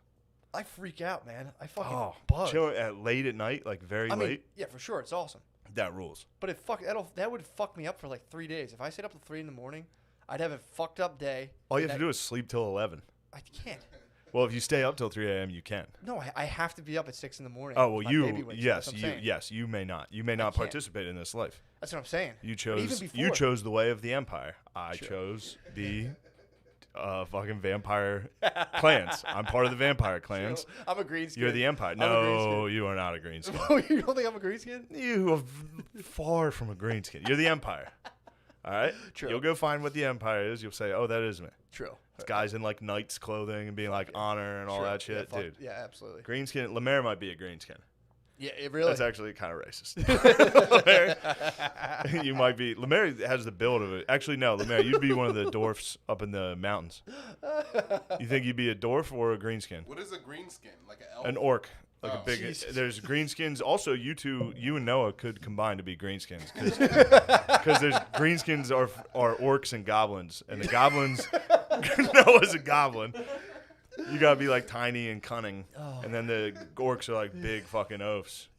I freak out, man. I fucking buzz. Chilling at late at night, like very late. Yeah, for sure, it's awesome. That rules. But that would fuck me up for like 3 days. If I stayed up till 3 in the morning, I'd have a fucked up day. All you have to do is sleep till 11. I can't. Well, if you stay up till 3 a.m., you can. No, I have to be up at 6 in the morning. Oh well, My baby wakes up. That's what I'm saying. you may not. You may not can't. participate in this life. That's what I'm saying. You But even chose. before- You chose the way of the empire. I Sure. chose the fucking vampire clans. I'm part of the vampire clans. I'm a green skin. You're the empire. I'm a green No, skin. you are not a green skin. Oh, you don't think I'm a green skin? You are far from a green skin. You're the empire. All right? True. You'll go find what the empire is. You'll say, oh, that is me. True. It's guys in like knights clothing and being like honor and all Sure. that shit. Yeah, Dude, yeah, absolutely. green skin. LeMaire might be a green skin. Yeah, it really. That's actually kind of racist. LeMaire, you might be. LeMaire has the build of it. Actually, no, LeMaire, you'd be one of the dwarfs up in the mountains. You think you'd be a dwarf or a greenskin? What is a green skin? Like an elf? An orc. Like Oh. a big. Jesus. There's greenskins. Also, you and Noah could combine to be greenskins because there's greenskins are orcs and goblins, and the goblins. Noah's a goblin. You gotta be like tiny and cunning, and then the orcs are like big fucking oafs.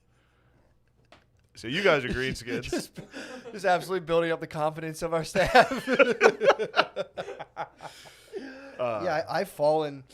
So you guys are greenskins. just absolutely building up the confidence of our staff. Yeah, I've fallen.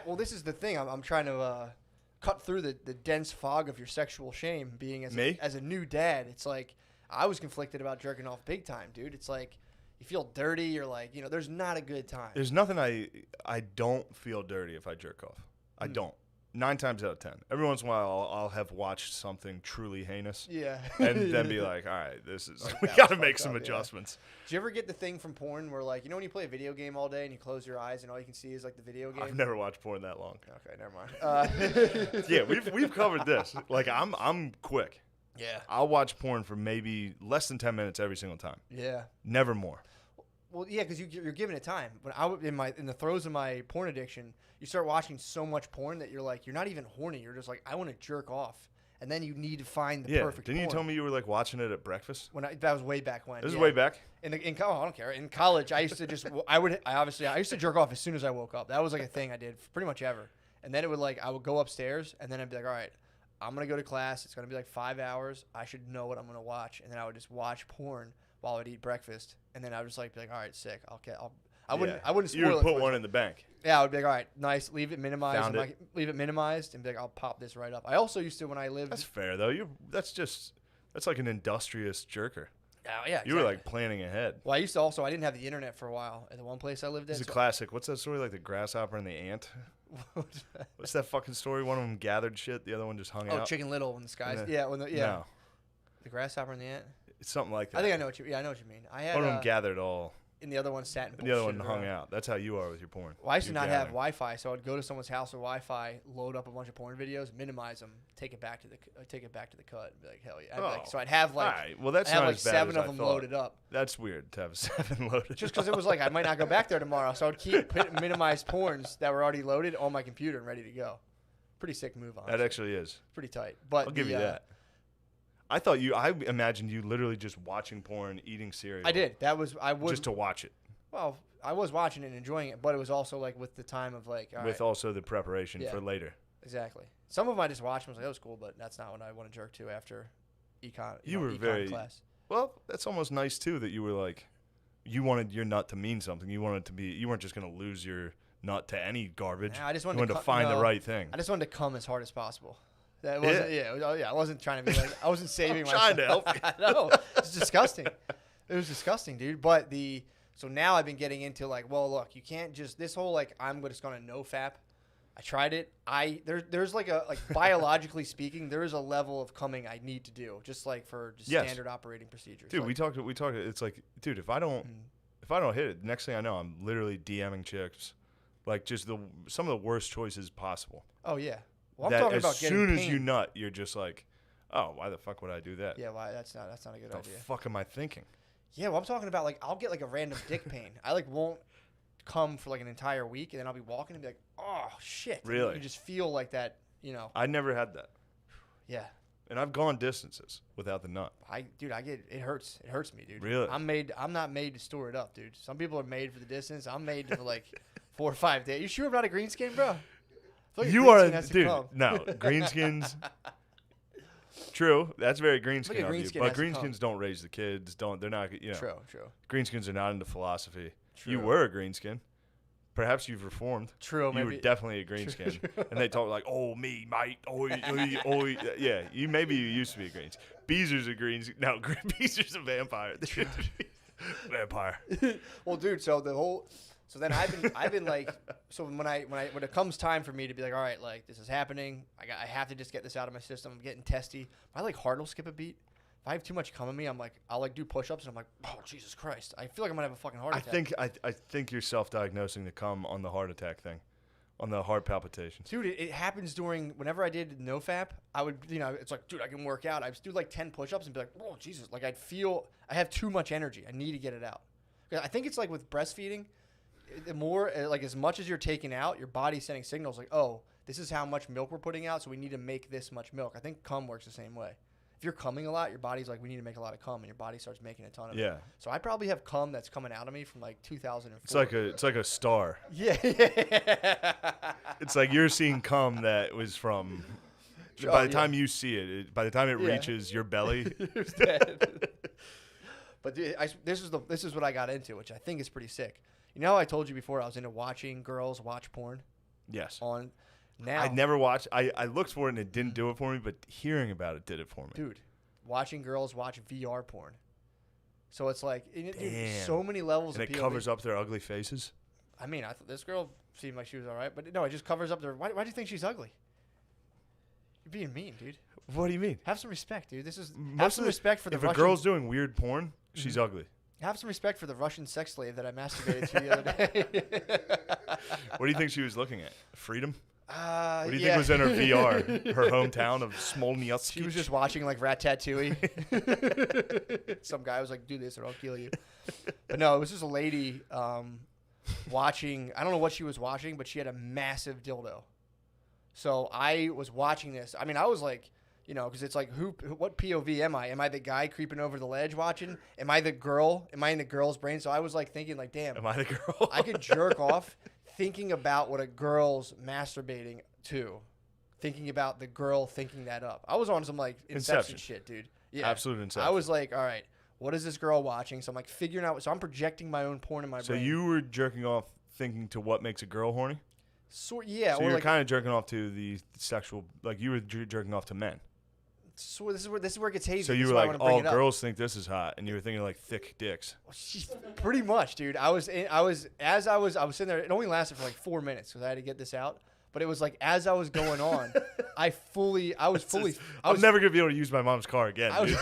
Well, this is the thing. I'm trying to cut through the dense fog of your sexual shame. Being as a new dad, it's like I was conflicted about jerking off big time, dude. It's like you feel dirty. You're like, there's not a good time. There's nothing I don't feel dirty if I jerk off. I don't. 9 times out of 10. Every once in a while, I'll have watched something truly heinous. Yeah. And then be like, all right, this is we that got to was make fucked some up, yeah. adjustments. Do you ever get the thing from porn where like when you play a video game all day and you close your eyes and all you can see is like the video game? I've never watched porn that long. Okay, never mind. Yeah, we've covered this. Like I'm quick. Yeah. I'll watch porn for maybe less than 10 minutes every single time. Yeah. Never more. Well, yeah, because you're giving it time. When in the throes of my porn addiction, you start watching so much porn that you're like, you're not even horny. You're just like, I want to jerk off, and then you need to find the perfect. Didn't porn. you tell me you were like watching it at breakfast? That was way back when. This is way back. I don't care. In college, I used to just I used to jerk off as soon as I woke up. That was like a thing I did pretty much ever. And then I would go upstairs, and then I'd be like, all right, I'm gonna go to class. It's gonna be like 5 hours. I should know what I'm gonna watch, and then I would just watch porn while I'd eat breakfast, and then I would just be like, all right, sick. I wouldn't spoil You would it put for one you. in the bank. Yeah, I would be like, all right, nice, leave it minimized. Found it. Leave it minimized, and be like, I'll pop this right up. I also used to when I lived. That's fair though. That's like an industrious jerker. Oh, yeah, You were exactly. like planning ahead. Well, I used to also. I didn't have the internet for a while at the one place I lived at. It's a classic. What's that story like the grasshopper and the ant? What's that fucking story? One of them gathered shit, the other one just hung out. Chicken Little when the skies. And Yeah, No, the grasshopper and the ant. it's something like that. I think I know what you. Yeah, I know what you mean. I had One of them gathered all, and the other one sat and and the other one bullshitted hung around. out. That's how you are with your porn. Well, I used to You're not have gathering. Wi-Fi, so I'd go to someone's house with Wi-Fi, load up a bunch of porn videos, minimize them, take it back to the cut, and be like, hell yeah. So I'd have like, all right. Well, that's I had not like as bad 7 as of I them thought. loaded up. That's weird to have 7 loaded. Just because it was like I might not go back there tomorrow, so I would keep minimized porns that were already loaded on my computer and ready to go. Pretty sick move on. That actually is. Pretty tight. But I'll give you that. I imagined you literally just watching porn, eating cereal. I did. I would just to watch it. Well, I was watching it and enjoying it, but it was also like with the time of like all With right, also the preparation Yeah. for later. exactly. Some of them I just watched and was like, that was cool, but that's not what I want to jerk to after econ. You were econ very- class. Well, that's almost nice too that you were like, you wanted your nut to mean something. You wanted it to be. You weren't just gonna lose your nut to any garbage. Nah, I just You wanted wanted to to find the no. right thing. I just wanted to come as hard as possible. That wasn't. I wasn't trying to be like. I wasn't saving myself. Trying to help you. No, it's disgusting. It was disgusting, dude. But so now I've been getting into like, well, look, you can't just this whole like I'm just gonna no fap. I tried it. There's like biologically speaking, there is a level of coming I need to do, just like for just standard operating procedures. Dude, like, we talked. It's like, dude, if I don't hit it, the next thing I know, I'm literally DMing chicks, like just some of the worst choices possible. Oh yeah. Well, I'm talking about getting as soon pain. as you nut, you're just like, oh, why the fuck would I do that? Yeah, why? That's not a good What idea. the fuck am I thinking? Yeah, well, I'm talking about like I'll get like a random dick pain. I like won't come for like an entire week, and then I'll be walking and be like, oh shit. Really? And you just feel like that, you know. I never had that. Yeah. And I've gone distances without the nut. It hurts. It hurts me, dude. Really? I'm not made to store it up, dude. Some people are made for the distance. I'm made for like 4 or 5 days. You sure I'm not a greenskin, bro? I feel like You are, greenskin has to dude. come. No, greenskins. True, that's very greenskin of you. greenskin But has to come. greenskins don't raise the kids. They're not. You know. True. Greenskins are not into philosophy. True. You were a greenskin. Perhaps you've reformed. True, You maybe. were definitely a greenskin. And they talk like, oh, me, mate. Oh, yeah. Maybe you used to be a greenskin. Beezer's a greenskin. No, Beezer's a vampire. Vampire. Well, dude, so then I've been like, so when it comes time for me to be like, all right, like this is happening, I have to just get this out of my system. I'm getting testy. My like heart will skip a beat. If I have too much cum in me, I'll like do push-ups and I'm like, oh Jesus Christ, I feel like I'm gonna have a fucking heart attack. I think you're self-diagnosing the cum on the heart attack thing, on the heart palpitations. Dude, it happens whenever I did NoFap, I would, it's like, dude, I can work out. I would do like 10 push-ups and be like, oh, Jesus. Like, I'd feel, I have too much energy. I need to get it out. I think it's like with breastfeeding, the more, like as much as you're taking out, your body's sending signals like, oh, this is how much milk we're putting out, so we need to make this much milk. I think cum works the same way. If you're cumming a lot, your body's like, we need to make a lot of cum, and your body starts making a ton of it. So I probably have cum that's coming out of me from like 2004. It's like a star. Yeah. It's like you're seeing cum that was from. By the time you see it, by the time it reaches your belly, it's dead. But dude, this is what I got into, which I think is pretty sick. You know, how I told you before I was into watching girls watch porn. Yes. Now, I never watched. I looked for it and it didn't do it for me, but hearing about it did it for me. Dude, watching girls watch VR porn. So it's like, dude, Damn. so many levels And of it POV. covers up their ugly faces. I mean, I thought this girl seemed like she was all right, but no, it just covers up their. Why do you think she's ugly? You're being mean, dude. What do you mean? Have some respect, dude. Have some respect for the If Russian. a girl's doing weird porn, she's ugly. Have some respect for the Russian sex slave that I masturbated to the other day. What do you think she was looking at? Freedom? What do you yeah. think was in her VR? Her hometown of Smolnyatsk? She was just watching like Ratatouille. Some guy was like, do this or I'll kill you. But no, it was just a lady watching. I don't know what she was watching, but she had a massive dildo. So I was watching this. I mean, I was like, because it's like, what POV am I? Am I the guy creeping over the ledge watching? Am I the girl? Am I in the girl's brain? So I was like thinking like, damn. Am I the girl? I could jerk off thinking about what a girl's masturbating to. Thinking about the girl thinking that up. I was on some like Inception shit, dude. Yeah. Absolute Inception. I was like, all right, what is this girl watching? So I'm like figuring out. So I'm projecting my own porn in my brain. So you were jerking off thinking to what makes a girl horny? Yeah. So or you're like, kind of jerking off to the sexual, like you were jerking off to men. So this is where it gets hazy. So This you is were why I like, wanna bring oh, it up. girls think this is hot, and you were thinking like thick dicks. Pretty much, dude. I was sitting there. It only lasted for like 4 minutes because I had to get this out. But it was like as I was going on, I'm never gonna be able to use my mom's car again, dude.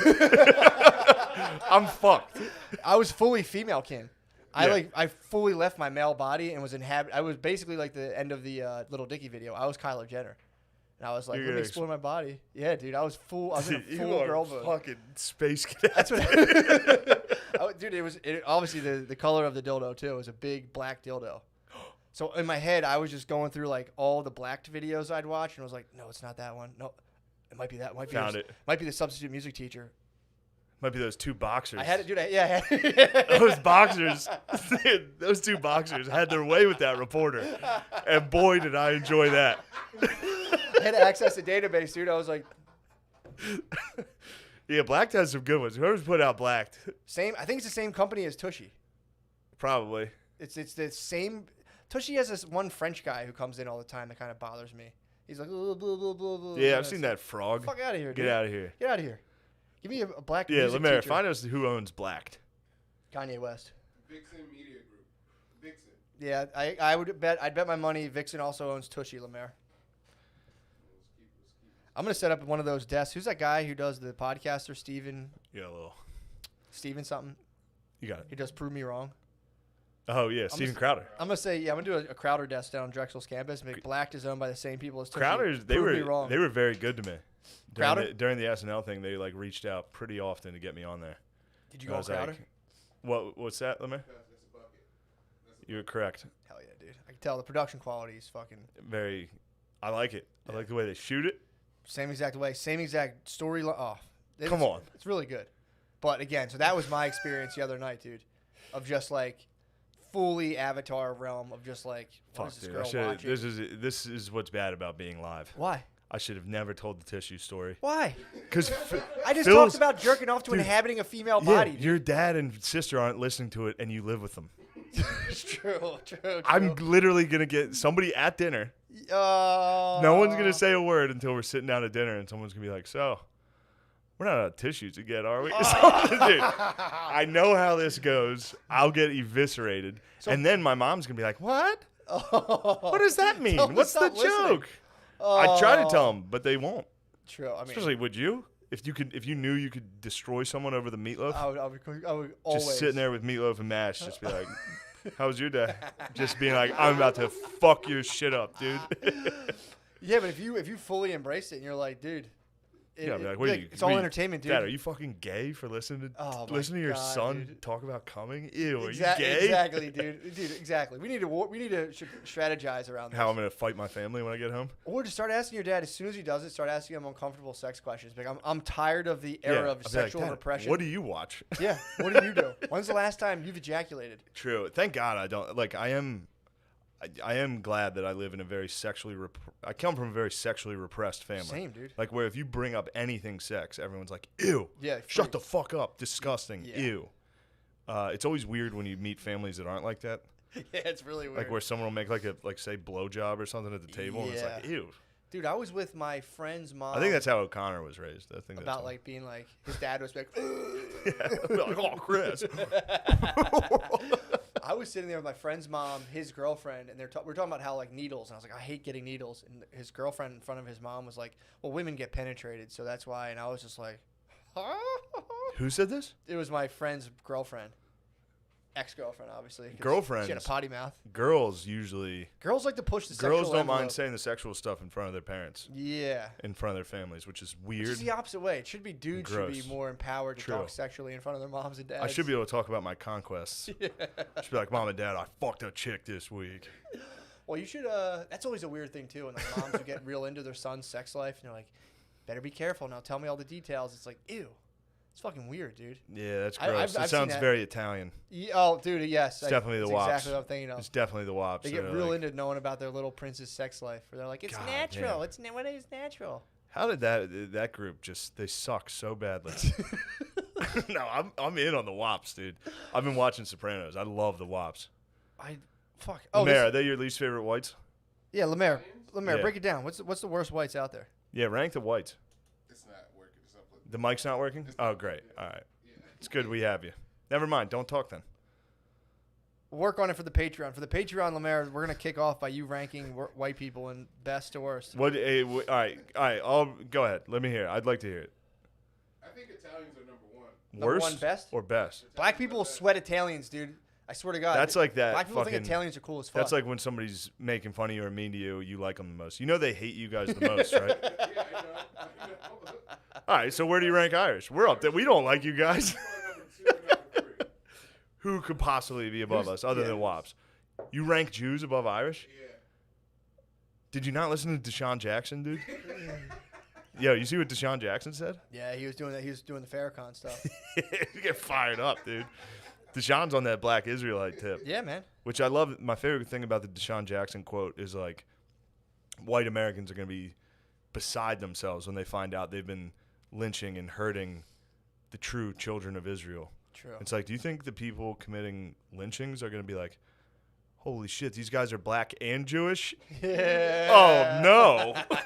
I'm fucked. I was fully female kin. Yeah. I fully left my male body and was I was basically like the end of the Little Dicky video. I was Kylie Jenner. And I was like, let me explore my body. Yeah, dude. I was in a full girl mode. Fucking space cadet. That's what dude, it obviously the color of the dildo too. It was a big black dildo. So in my head, I was just going through like all the blacked videos I'd watch, and I was like, no, it's not that one. No, it might be that. Might be the substitute music teacher. Might be those two boxers. I had to do that. Yeah. Those boxers, those two boxers had their way with that reporter, and boy, did I enjoy that. I had to access the database, dude. I was like, yeah, Blacked has some good ones. Whoever's put out Blacked, same. I think it's the same company as Tushy. probably. It's the same. Tushy has this one French guy who comes in all the time that kind of bothers me. He's like, blah, blah, blah, blah, blah. Yeah, I've seen that frog. Fuck out of here, dude. Get out of here. Get out of here. Give me a black Yeah, music LeMaire, teacher. find us who owns Blacked. Kanye West. Vixen Media Group. Vixen. Yeah, I'd bet my money Vixen also owns Tushy, LeMaire. I'm gonna set up one of those desks. Who's that guy who does the podcaster? Steven Yeah, a little. something. You got it. He does Prove Me Wrong. Oh, yeah, Steven Crowder. I'm gonna say, yeah, I'm gonna do a Crowder desk down on Drexel's campus. Make Blacked is owned by the same people as Tushy. Crowder's, they Prove Me were wrong. they were very good to me. Crowder? During the SNL thing, they like reached out pretty often to get me on there. Did you And go I on was Crowder? like, what's that, LeMaire? That's a bucket. You're correct. Hell yeah, dude. I can tell the production quality is fucking Very, I like it. I like the way they shoot it. same exact way, same exact story. Oh, Come on. It's really good. But again, so that was my experience the other night, dude, of just like fully Avatar realm of just like, what Fuck, is this dude. girl watching? This is what's bad about being live. Why? I should have never told the tissue story. Why? Because I just talked about jerking off to inhabiting a female body. Dude. your dad and sister aren't listening to it, and you live with them. It's true. I'm literally gonna get somebody at dinner. No one's gonna say a word until we're sitting down at dinner, and someone's gonna be like, "So, we're not out of tissues again, are we?" Dude, I know how this goes. I'll get eviscerated, and then my mom's gonna be like, "What? What does that mean? Tell them What's to the stop listening." joke?" I try to tell them, but they won't. True. I mean, Especially, would you? If you knew you could destroy someone over the meatloaf, I would always just sitting there with meatloaf and mash, just be like, "How was your day?" Just being like, "I'm about to fuck your shit up, dude." Yeah, but if you fully embrace it and you're like, dude, Yeah, I'd be like, what are you? it's what all are you- entertainment, dude. Dad, are you fucking gay for listening to Oh my listen to your God, son dude. talk about coming? Ew, are you Exactly, gay? exactly, dude. Dude, exactly. We need to strategize around this. How I'm gonna fight my family when I get home? Or just start asking your dad as soon as he does it. Start asking him uncomfortable sex questions. Like, I'm tired of the era of I'll be like, sexual "Dad, repression. What do you watch? Yeah. What do you do? When's the last time you've ejaculated? True. Thank God I don't. Like I am glad that I live in a very sexually. I come from a very sexually repressed family. Same, dude. Like where if you bring up anything sex, everyone's like, "Ew." Yeah. Shut the fuck up. Disgusting. Yeah. Ew. It's always weird when you meet families that aren't like that. Yeah, it's really weird. Like where someone will make say blowjob or something at the table, and it's like, Yeah. ew. Dude, I was with my friend's mom. I think that's how O'Connor was raised. I think about that's like being like his dad was like. like, oh, Chris. I was sitting there with my friend's mom, his girlfriend, and we're talking about how like needles, and I was like, I hate getting needles, and his girlfriend in front of his mom was like, well, women get penetrated, so that's why, and I was just like, Who said this? It was my friend's girlfriend, ex-girlfriend, obviously. 'cause Girlfriends. She had a potty mouth. Girls usually. Girls like to push the Girls sexual don't envelope. mind saying the sexual stuff in front of their parents, Yeah. in front of their families, which is Which weird. is the opposite way. It should be dudes should Gross. be more empowered to True. talk sexually in front of their moms and dads. I should be able to talk about my conquests. Yeah. I should be like, Mom and Dad, I fucked a chick this week. Well, you should. That's always a weird thing too. When like moms who get real into their son's sex life, and they're like, "Better be careful now. Tell me all the details." It's like, ew, it's fucking weird, dude. Yeah, that's I've gross. It seen sounds that. very Italian. Oh, dude, yes. It's definitely the that's wops. exactly what I'm thinking of. It's definitely the wops. They get They're real like, into knowing about their little prince's sex life. Where they're like, it's God natural. damn. It's what is natural. How did that group just they suck so badly? No, I'm in on the wops, dude. I've been watching Sopranos. I love the wops. Fuck. LeMaire, are they your least favorite whites? Yeah, LeMaire. Yeah. Break it down. What's the worst whites out there? Yeah, rank the whites. It's not working. It's not putting. The mic's not working? Oh, great. All right. It's good we have you. Never mind. Don't talk then. Work on it for the Patreon. For the Patreon, LeMaire, we're gonna kick off by you ranking white people in best to worst. What? All right. I'll go ahead. Let me hear it. I'd like to hear it. I think Italians are number one. Number Worst one best? or best? Black people sweat Italians, dude. I swear to God. That's like that. Black people fucking, think Italians are cool as fuck. That's like when somebody's making fun of you or mean to you. You like them the most. You know they hate you guys the most, right? Yeah, I know. All right. So where do you rank Irish? We're up there. We don't like you guys. Number 2 and number 3. Who could possibly be above us other than Wops? You rank Jews above Irish? Yeah. Did you not listen to DeSean Jackson, dude? Yo, you see what DeSean Jackson said? Yeah, he was doing that. He was doing the Farrakhans stuff. You get fired up, dude. DeSean's on that Black Israelite tip. Yeah, man. Which I love. My favorite thing about the DeSean Jackson quote is like, white Americans are going to be beside themselves when they find out they've been lynching and hurting the true children of Israel. True. It's like, do you think the people committing lynchings are going to be like, holy shit, these guys are black and Jewish? Yeah. Oh, no.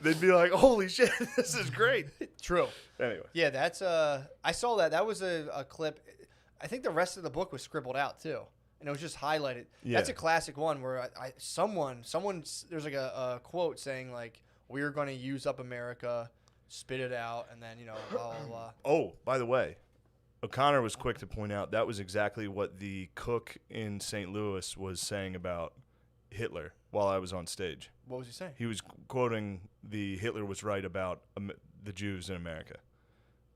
they'd be like, "Holy shit, this is great." True. Anyway. Yeah, that's I saw that. That was a clip. I think the rest of the book was scribbled out too, and it was just highlighted. Yeah. That's a classic one where someone there's like a quote saying like, "We're going to use up America, spit it out," and then blah blah blah. Oh, by the way, O'Connor was quick to point out that was exactly what the cook in St. Louis was saying about Hitler while I was on stage. What was he saying? He was quoting the Hitler was right about the Jews in America.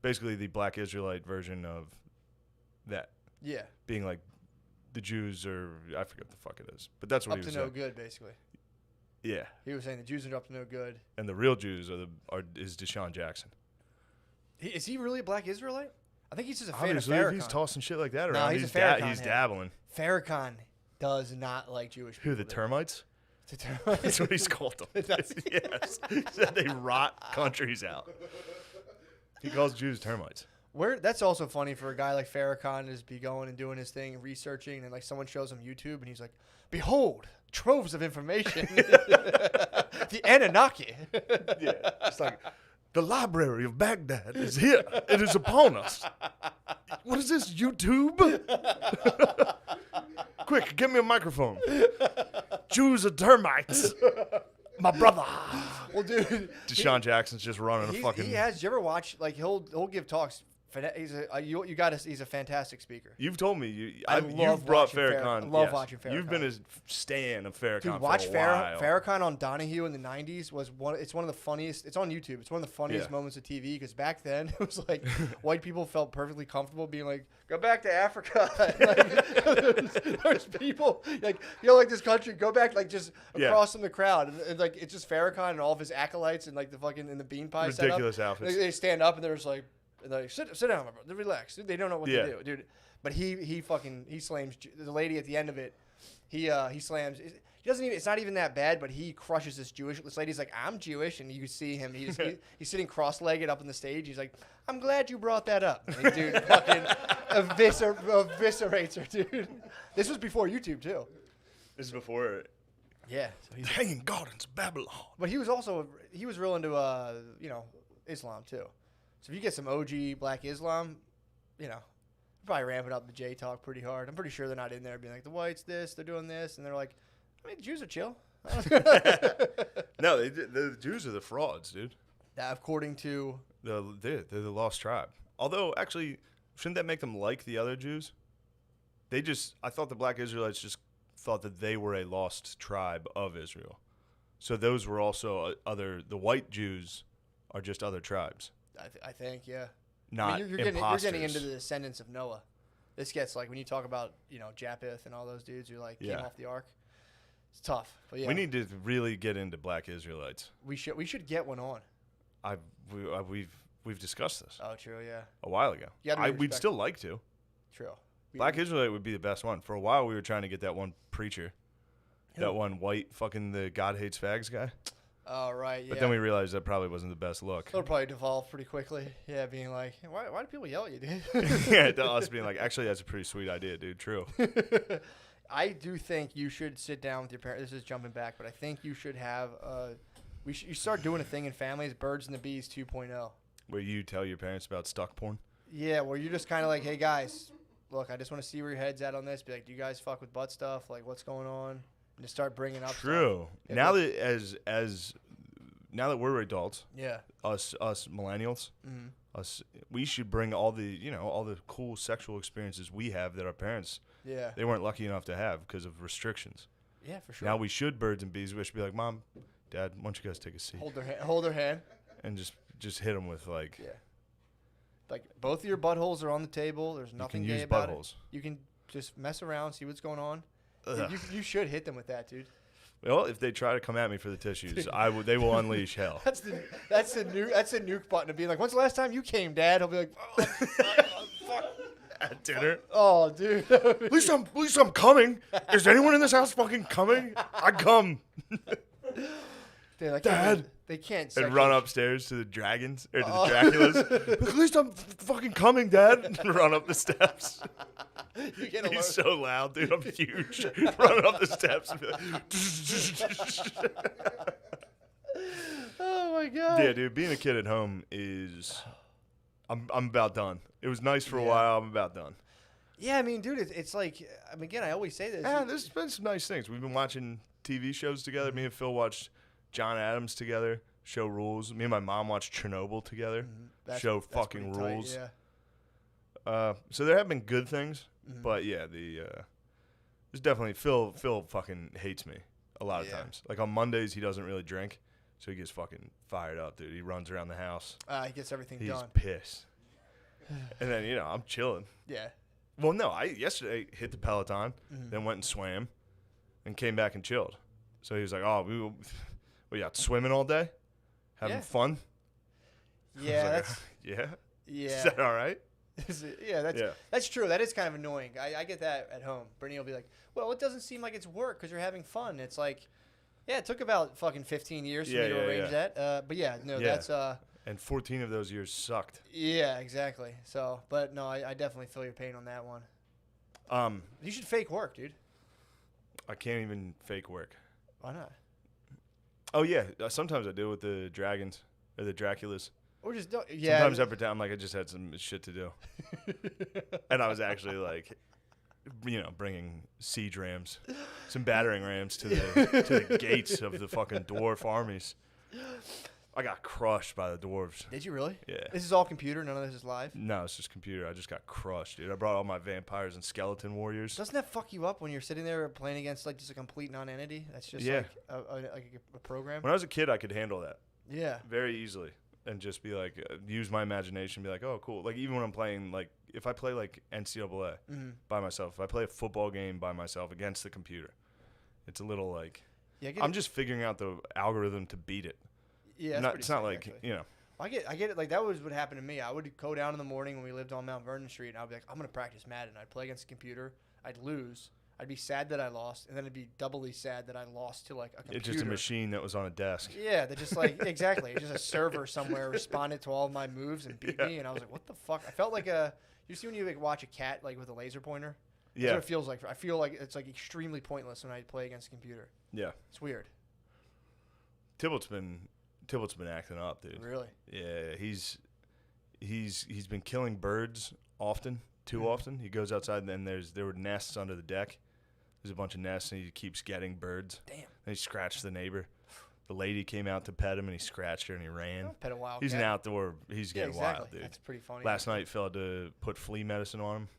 Basically, the black Israelite version of that. Yeah. Being like, the Jews are, I forget what the fuck it is. But that's what Up he was to no saying. good, basically. Yeah. He was saying the Jews are up to no good. And the real Jews is DeSean Jackson. Is he really a black Israelite? I think he's just a fan Obviously, of if Farrakhan. he's tossing shit like that No, around, he's he's, a Farrakhan he's head. dabbling. Farrakhan does not like Jewish people. Who, the termites? The termites? That's what he's called them. That's- Yes. He said they rot countries out. He calls Jews termites. That's also funny for a guy like Farrakhan to be going and doing his thing and researching, and like someone shows him YouTube and he's like, "Behold, troves of information." The Anunnaki. Yeah. It's like, the library of Baghdad is here. It is upon us. What is this, YouTube? Quick, give me a microphone. Jews are termites. My brother. Well, dude, DeSean Jackson's just running a fucking... he has. Did you ever watch? Like he'll give talks. He's a fantastic speaker. You've told me love you've brought watching Farrakhan. I love watching Farrakhan. You've been a stan of Farrakhan Dude, for watch a while. Farrakhan on Donahue in the '90s was it's one of the funniest. It's on YouTube. It's one of the funniest Yeah. moments of TV because back then it was like white people felt perfectly comfortable being like, "Go back to Africa." Like, there's people like like this country. Go back like just Yeah. across from the crowd, and like it's just Farrakhan and all of his acolytes and like the fucking in the bean pie Ridiculous setup. outfits. They stand up and they're just like. And they're like, sit down, my brother. Relax. They don't know what Yeah. to do, dude. But he slams the lady at the end of it. He slams. He doesn't even. It's not even that bad. But he crushes this lady's like, "I'm Jewish," and you see him. He's sitting cross-legged up on the stage. He's like, "I'm glad you brought that up." And dude, fucking eviscerates her, dude. This was before YouTube too. This is before... Yeah. So The Hanging Gardens of Babylon. But he was real into Islam too. So if you get some OG Black Islam, probably ramping up the J talk pretty hard. I'm pretty sure they're not in there being like, the whites this, they're doing this, and they're like, I mean, the Jews are chill. No, the Jews are the frauds, dude. According to They're the lost tribe. Although, actually, shouldn't that make them like the other Jews? I thought the black Israelites just thought that they were a lost tribe of Israel. So those were also the white Jews are just other tribes. I think, yeah. Not you're imposters. getting into the descendants of Noah. This gets like when you talk about Japheth and all those dudes who like came Yeah. off the ark. It's tough, but yeah, We need to really get into black Israelites. we should get one on. We've discussed this Oh, true, yeah, a while ago. You gotta be We'd respectful. still like to. true. Black Israelite would be the best one. For a while, we were trying to get that one preacher, that one white fucking the God hates fags guy. Oh, right, yeah. But then we realized that probably wasn't the best look. It'll probably devolve pretty quickly. Yeah, being like, hey, why do people yell at you, dude? Yeah, to us being like, actually, that's a pretty sweet idea, dude. True. I do think you should sit down with your parents. This is jumping back, but I think you should have you start doing a thing in families, Birds and the Bees 2.0. Where you tell your parents about stuck porn. Yeah, where you're just kind of like, hey, guys, look, I just want to see where your head's at on this. Be like, do you guys fuck with butt stuff? Like, what's going on? And just start bringing up True. stuff. Now that now that we're adults, Yeah. us millennials, us, we should bring all the cool sexual experiences we have that our parents Yeah. they weren't lucky enough to have because of restrictions. Yeah, for sure. Now we should Birds and Bees. We should be like, Mom, Dad, why don't you guys take a seat Hold their hand. and just hit them with like, Yeah. Like, both of your buttholes are on the table. There's nothing can gay use about buttholes. it. You can just mess around, see what's going on. Ugh. You should hit them with that, dude. Well, if they try to come at me for the tissues, they will unleash hell. That's the nuke button of being like, when's the last time you came, Dad? He'll be like, oh, fuck. At dinner. Oh, dude. At least I'm coming. Is anyone in this house fucking coming? I come. Dude, I can't Dad. believe they can't. And sexually- run upstairs to the dragons or to the Draculas. At least I'm fucking coming, Dad. And run up the steps. You get He's alert. so loud, dude. I'm huge. Running up the steps. And be like, Oh my God. Yeah, dude, being a kid at home is... I'm about done. It was nice for a Yeah. while. I'm about done. Yeah, I mean, dude, it's like, I mean, again, I always say this. Yeah, there's been some nice things. We've been watching TV shows together. Me and Phil watched John Adams together. Show rules. Me and my mom watched Chernobyl together. Show fucking pretty tight, rules. yeah. So there have been good things, but yeah, there's definitely Phil fucking hates me a lot of Yeah. times. Like on Mondays he doesn't really drink, so he gets fucking fired up, dude. He runs around the house. He gets everything He's done. pissed. And then I'm chilling. Yeah. Well, no, I yesterday hit the Peloton, then went and swam, and came back and chilled. So he was like, "Oh, we got swimming all day, having Yeah. fun." Yeah, I was that's like, yeah. yeah. Is that all right? Yeah, that's true. That is kind of annoying. I get that at home. Brittany will be like, "Well, it doesn't seem like it's work because you're having fun." It's like, yeah, it took about fucking 15 years for me to arrange that. But yeah, no, Yeah. that's And 14 of those years sucked. yeah, exactly. So, but no, I definitely feel your pain on that one. You should fake work, dude. I can't even fake work. Why not? Oh yeah, sometimes I do with the dragons or the Draculas. Or just don't. Yeah. Sometimes I pretend I'm like I just had some shit to do, and I was actually like, bringing siege rams, some battering rams to the gates of the fucking dwarf armies. I got crushed by the dwarves. Did you really? Yeah. This is all computer. None of this is live. No, it's just computer. I just got crushed, dude. I brought all my vampires and skeleton warriors. Doesn't that fuck you up when you're sitting there playing against like just a complete non-entity? That's just Yeah. like a program. When I was a kid, I could handle that Yeah. very easily and just be like, use my imagination, be like, oh, cool. Like even when I'm playing, like if I play like NCAA by myself, if I play a football game by myself against the computer, it's a little like, Yeah. I'm just figuring out the algorithm to beat it. Yeah. It's not like, actually. I get it. Like that was what happened to me. I would go down in the morning when we lived on Mount Vernon Street, and I'd be like, I'm gonna practice Madden. I'd play against the computer. I'd lose. I'd be sad that I lost, and then I'd be doubly sad that I lost to like a computer. It's just a machine that was on a desk. Yeah, that just like exactly. It's just a server somewhere responded to all of my moves and beat me, and I was like, what the fuck? I felt like you see when you like watch a cat like with a laser pointer. That's Yeah. what it feels like. I feel like it's like extremely pointless when I play against a computer. Yeah. It's weird. Tybalt's been acting up, dude. Really. Yeah, he's been killing birds often, too often. He goes outside and then there were nests under the deck. There's a bunch of nests and he keeps getting birds. Damn. And he scratched the neighbor. The lady came out to pet him and he scratched her and he ran. I'll pet a wild He's cat. an outdoor. He's Yeah, getting exactly. wild, dude. That's pretty funny. Last night, Phil had to put flea medicine on him.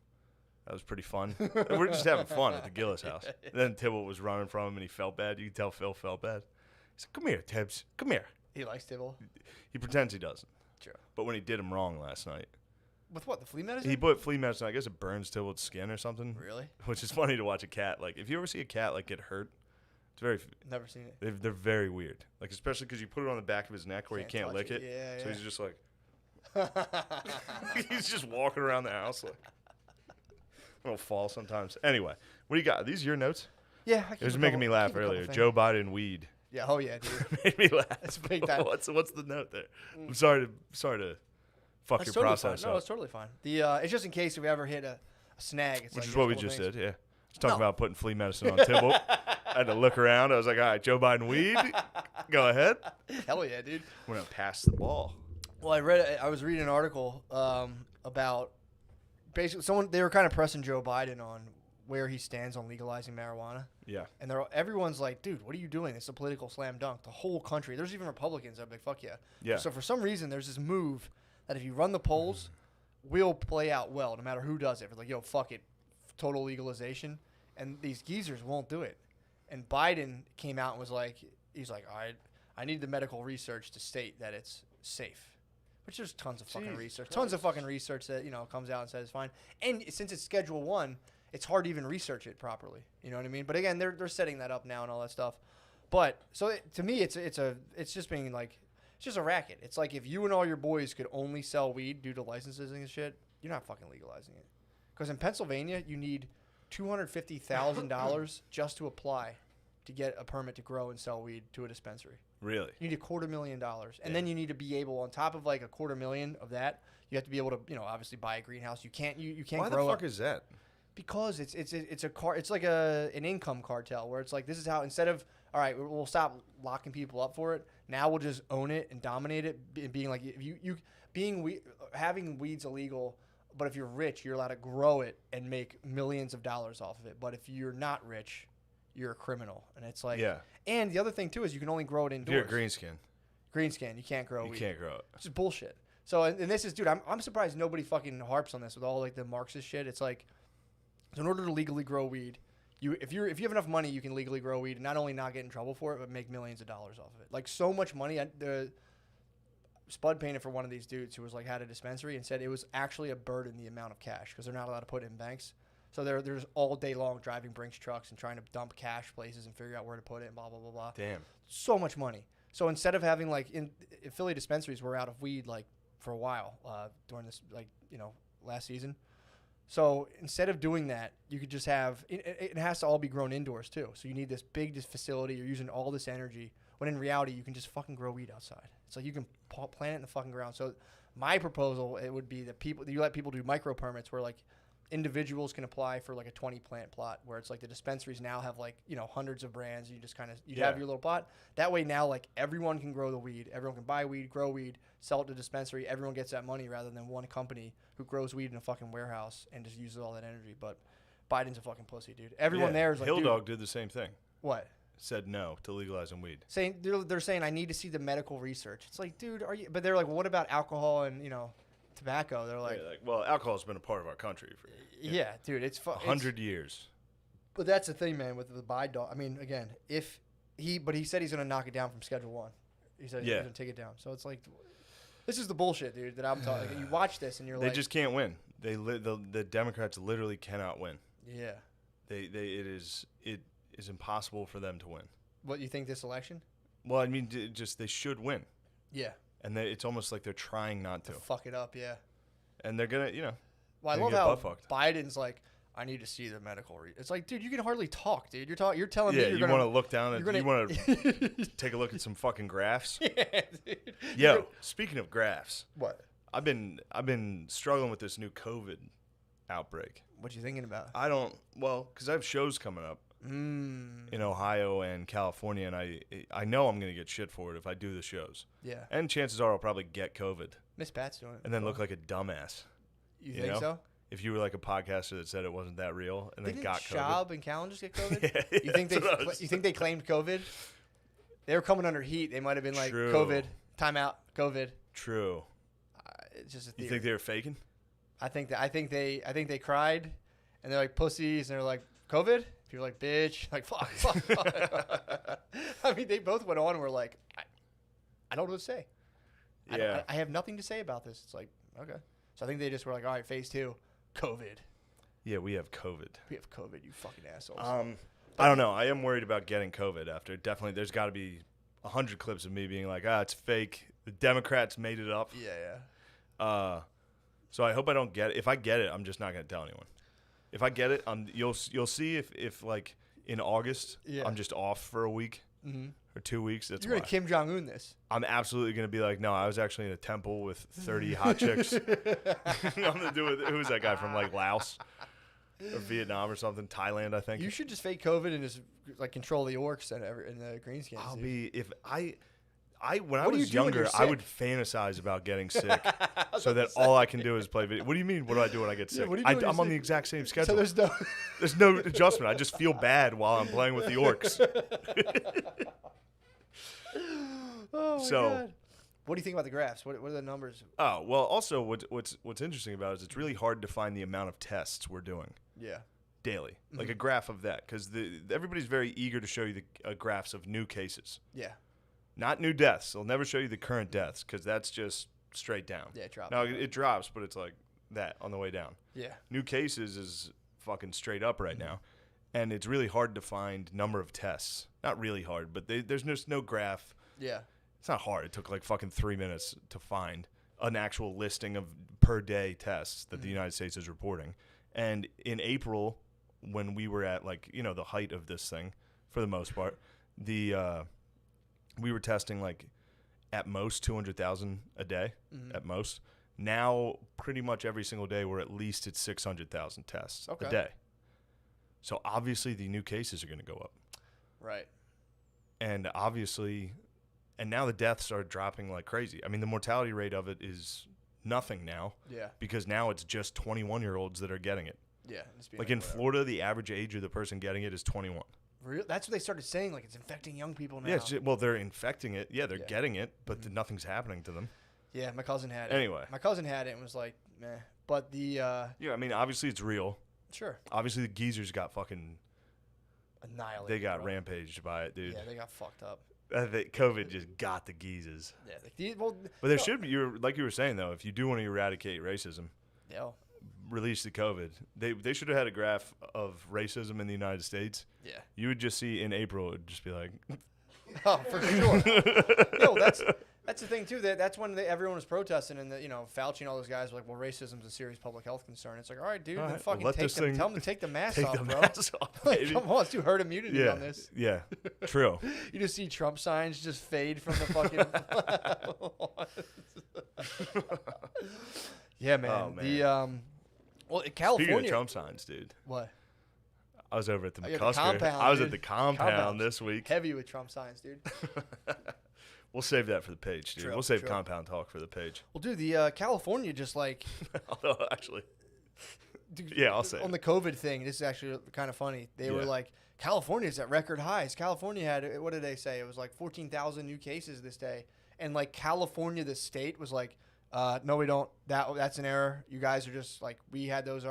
That was pretty fun. We're just having fun at the Gillis house. And then Tybalt was running from him and he felt bad. You can tell Phil felt bad. He said, "Come here, Tibbs. Come here." He likes Tybalt. He pretends he doesn't. True. But when he did him wrong last night, With what, the flea medicine? he put flea medicine. I guess it burns Tybalt's skin or something. Really? Which is funny to watch a cat. Like, if you ever see a cat like get hurt, it's very. Never seen it. They're very weird. Like, especially because you put it on the back of his neck where he can't touch lick it. Yeah, So yeah. he's just like. He's just walking around the house like. It'll fall sometimes. Anyway, what do you got? Are these your notes? Yeah. It was making me laugh earlier. Joe Biden weed. Yeah. Oh yeah, dude. Made me laugh. That's big time. What's the note there? I'm sorry to fuck That's your totally process fine. up. No, it's totally fine. It's just in case we ever hit a snag. It's Which like is what we these just little did, things. yeah. I was talking about putting flea medicine on Tybalt. I had to look around. I was like, all right, Joe Biden weed. Go ahead. Hell yeah, dude. We're going to pass the ball. Well, I was reading an article about basically they were kind of pressing Joe Biden on where he stands on legalizing marijuana. Yeah. And everyone's like, dude, what are you doing? It's a political slam dunk. The whole country. There's even Republicans that are like, fuck yeah. Yeah. So for some reason, there's this move that if you run the polls, will play out well, no matter who does it. It's like, yo, fuck it. Total legalization. And these geezers won't do it. And Biden came out and was like, he's like, all right, I need the medical research to state that it's safe. Which there's tons of fucking Jesus research. Christ. Tons of fucking research that, comes out and says it's fine. And since it's Schedule 1, it's hard to even research it properly. You know what I mean? But again, they're setting that up now and all that stuff. But so to me, it's just being like, it's just a racket. It's like if you and all your boys could only sell weed due to licenses and shit, you're not fucking legalizing it. Because in Pennsylvania, you need $250,000 just to apply to get a permit to grow and sell weed to a dispensary. Really? You need $250,000, and then you need to be able, on top of like $250,000 of that, you have to be able to, obviously buy a greenhouse. You can't Why grow the fuck it is that? because it's like an income cartel where it's like this is how instead of all right we'll stop locking people up for it. Now we'll just own it and dominate it, being like having weed's illegal, but if you're rich, you're allowed to grow it and make millions of dollars off of it. But if you're not rich, you're a criminal. And it's like, Yeah. And the other thing too is you can only grow it indoors. If you're a greenskin, Greenskin, you can't grow you weed. can't grow it. It's just bullshit. So, and this is, dude, I'm surprised nobody fucking harps on this with all like the Marxist shit. It's like, so in order to legally grow weed, if you have enough money, you can legally grow weed and not only not get in trouble for it, but make millions of dollars off of it. Like so much money. The Spud painted for one of these dudes who was like had a dispensary and said it was actually a burden the amount of cash because they're not allowed to put it in banks. So they're just all day long driving Brinks trucks and trying to dump cash places and figure out where to put it and blah blah blah blah. Damn. So much money. So instead of having like in Philly dispensaries were out of weed like for a while during this last season. So instead of doing that, you could just have it has to all be grown indoors too. So you need this big facility. You're using all this energy when in reality you can just fucking grow weed outside. It's like you can plant it in the fucking ground. So my proposal it would be that you let people do micro permits where like individuals can apply for like a 20 plant plot where it's like the dispensaries now have like hundreds of brands. You just kind of have your little plot. That way now like everyone can grow the weed. Everyone can buy weed, grow weed, sell it to dispensary. Everyone gets that money rather than one company who grows weed in a fucking warehouse and just uses all that energy. But Biden's a fucking pussy, dude. Everyone there is like, Hill dude, Dog did the same thing. what? Said no to legalizing weed. Saying they're saying I need to see the medical research. It's like, dude, are you? But they're like, well, what about alcohol and tobacco? They're like, well, alcohol's been a part of our country for yeah, dude, it's 100 years. But that's the thing, man, with the Biden dog. I mean, again, but he said he's gonna knock it down from Schedule 1. He said he's gonna take it down. So it's like, this is the bullshit, dude. That I'm talking. Like, you watch this and you're like, they just can't win. The Democrats literally cannot win. Yeah. It is impossible for them to win. What, you think this election? Well, I mean, they should win. Yeah. And it's almost like they're trying not to. Fuck it up, yeah. And they're gonna, Well, I love how Biden's like, I need to see the medical. It's like, dude, you can hardly talk, dude. You're telling me you want to look down and you want to take a look at some fucking graphs. Yeah, dude. Yo, speaking of graphs, what? I've been struggling with this new COVID outbreak. What you thinking about? Because I have shows coming up in Ohio and California, and I know I'm gonna get shit for it if I do the shows. Yeah. And chances are I'll probably get COVID. Miss Pat's doing it. And then look like a dumbass. You think so? If you were like a podcaster that said it wasn't that real and then got COVID. Didn't Schaub and Callan just get COVID? Yeah, you think they claimed COVID? They were coming under heat. They might have been like, True. COVID, timeout, COVID. True. It's just a theory. You think they were faking? I think they cried, and they're like pussies, and they're like, COVID? People are like, bitch, like fuck. I mean, they both went on and were like, I don't know what to say. Yeah. I have nothing to say about this. It's like, okay. So I think they just were like, all right, phase 2, COVID. Yeah, we have COVID. We have COVID, you fucking assholes. I don't know. I am worried about getting COVID after. Definitely, there's got to be 100 clips of me being like, it's fake. The Democrats made it up. Yeah. So I hope I don't get it. If I get it, I'm just not going to tell anyone. If I get it, you'll see if like in August, I'm just off for a week or 2 weeks. That's You're going to Kim Jong-un this. I'm absolutely going to be like, no, I was actually in a temple with 30 hot chicks. I'm going to do it. Who was that guy from like Laos or Vietnam or something? Thailand, I think. You should just fake COVID and just like control the orcs and the greenskins. When I was younger, I would fantasize about getting sick so that all I can do is play video. What do you mean? What do I do when I get sick? I'm on the exact same schedule. So there's no adjustment. I just feel bad while I'm playing with the orcs. Oh my God. What do you think about the graphs? What are the numbers? Oh, well, also what's interesting about it is it's really hard to find the amount of tests we're doing. Yeah. Daily. Like a graph of that, because everybody's very eager to show you the graphs of new cases. Yeah. Not new deaths. They'll never show you the current deaths because that's just straight down. Yeah, it drops. No, it drops, but it's like that on the way down. Yeah. New cases is fucking straight up right now. And it's really hard to find number of tests. Not really hard, but there's just no graph. Yeah. It's not hard. It took like fucking 3 minutes to find an actual listing of per day tests that the United States is reporting. And in April, when we were at like, the height of this thing, for the most part, we were testing like at most 200,000 a day, at most. Now, pretty much every single day, we're at least at 600,000 tests a day. So obviously the new cases are going to go up. Right. And obviously And now the deaths are dropping like crazy. I mean, the mortality rate of it is nothing now. Yeah. Because now it's just 21-year-olds that are getting it. Yeah. Like in Florida, the average age of the person getting it is 21. Real? That's what they started saying. Like, it's infecting young people now. Yeah, well, they're infecting it. Yeah, they're getting it, but nothing's happening to them. Yeah, my cousin had it. Anyway. My cousin had it and was like, meh. But the... yeah, I mean, obviously it's real. Sure. Obviously the geezers got fucking... annihilated. They got rampaged by it, dude. Yeah, they got fucked up. COVID just got the geezers. Yeah. But there should be, like you were saying, though, if you do want to eradicate racism... Yeah. Release the COVID. They should have had a graph of racism in the United States. Yeah. You would just see in April, it would just be like... Oh, for sure. Yo, that's the thing, too. That's when everyone was protesting, and Fauci and all those guys were like, well, racism's a serious public health concern. It's like, all right, dude, then fucking tell them to take the mask off, bro. Mask off, baby. Come on, let's do herd immunity on this. Yeah, true. You just see Trump signs just fade from the fucking... Yeah, man. Oh, man. Well, in California... Speaking of Trump signs, dude. What? I was over at the the McCusker. compound, I was dude. at the compound this week. Heavy with Trump signs, dude. We'll save that for the page, dude. True, we'll save true. compound talk for the page. Well, dude, the California just like... Although, actually... Dude, yeah, I'll say on it. the COVID thing, this is actually kind of funny. They were like, California's at record highs. California had, what did they say? It was like 14,000 new cases this day. And like California, the state, was like, no, we don't. That's an error. You guys are just like, we had those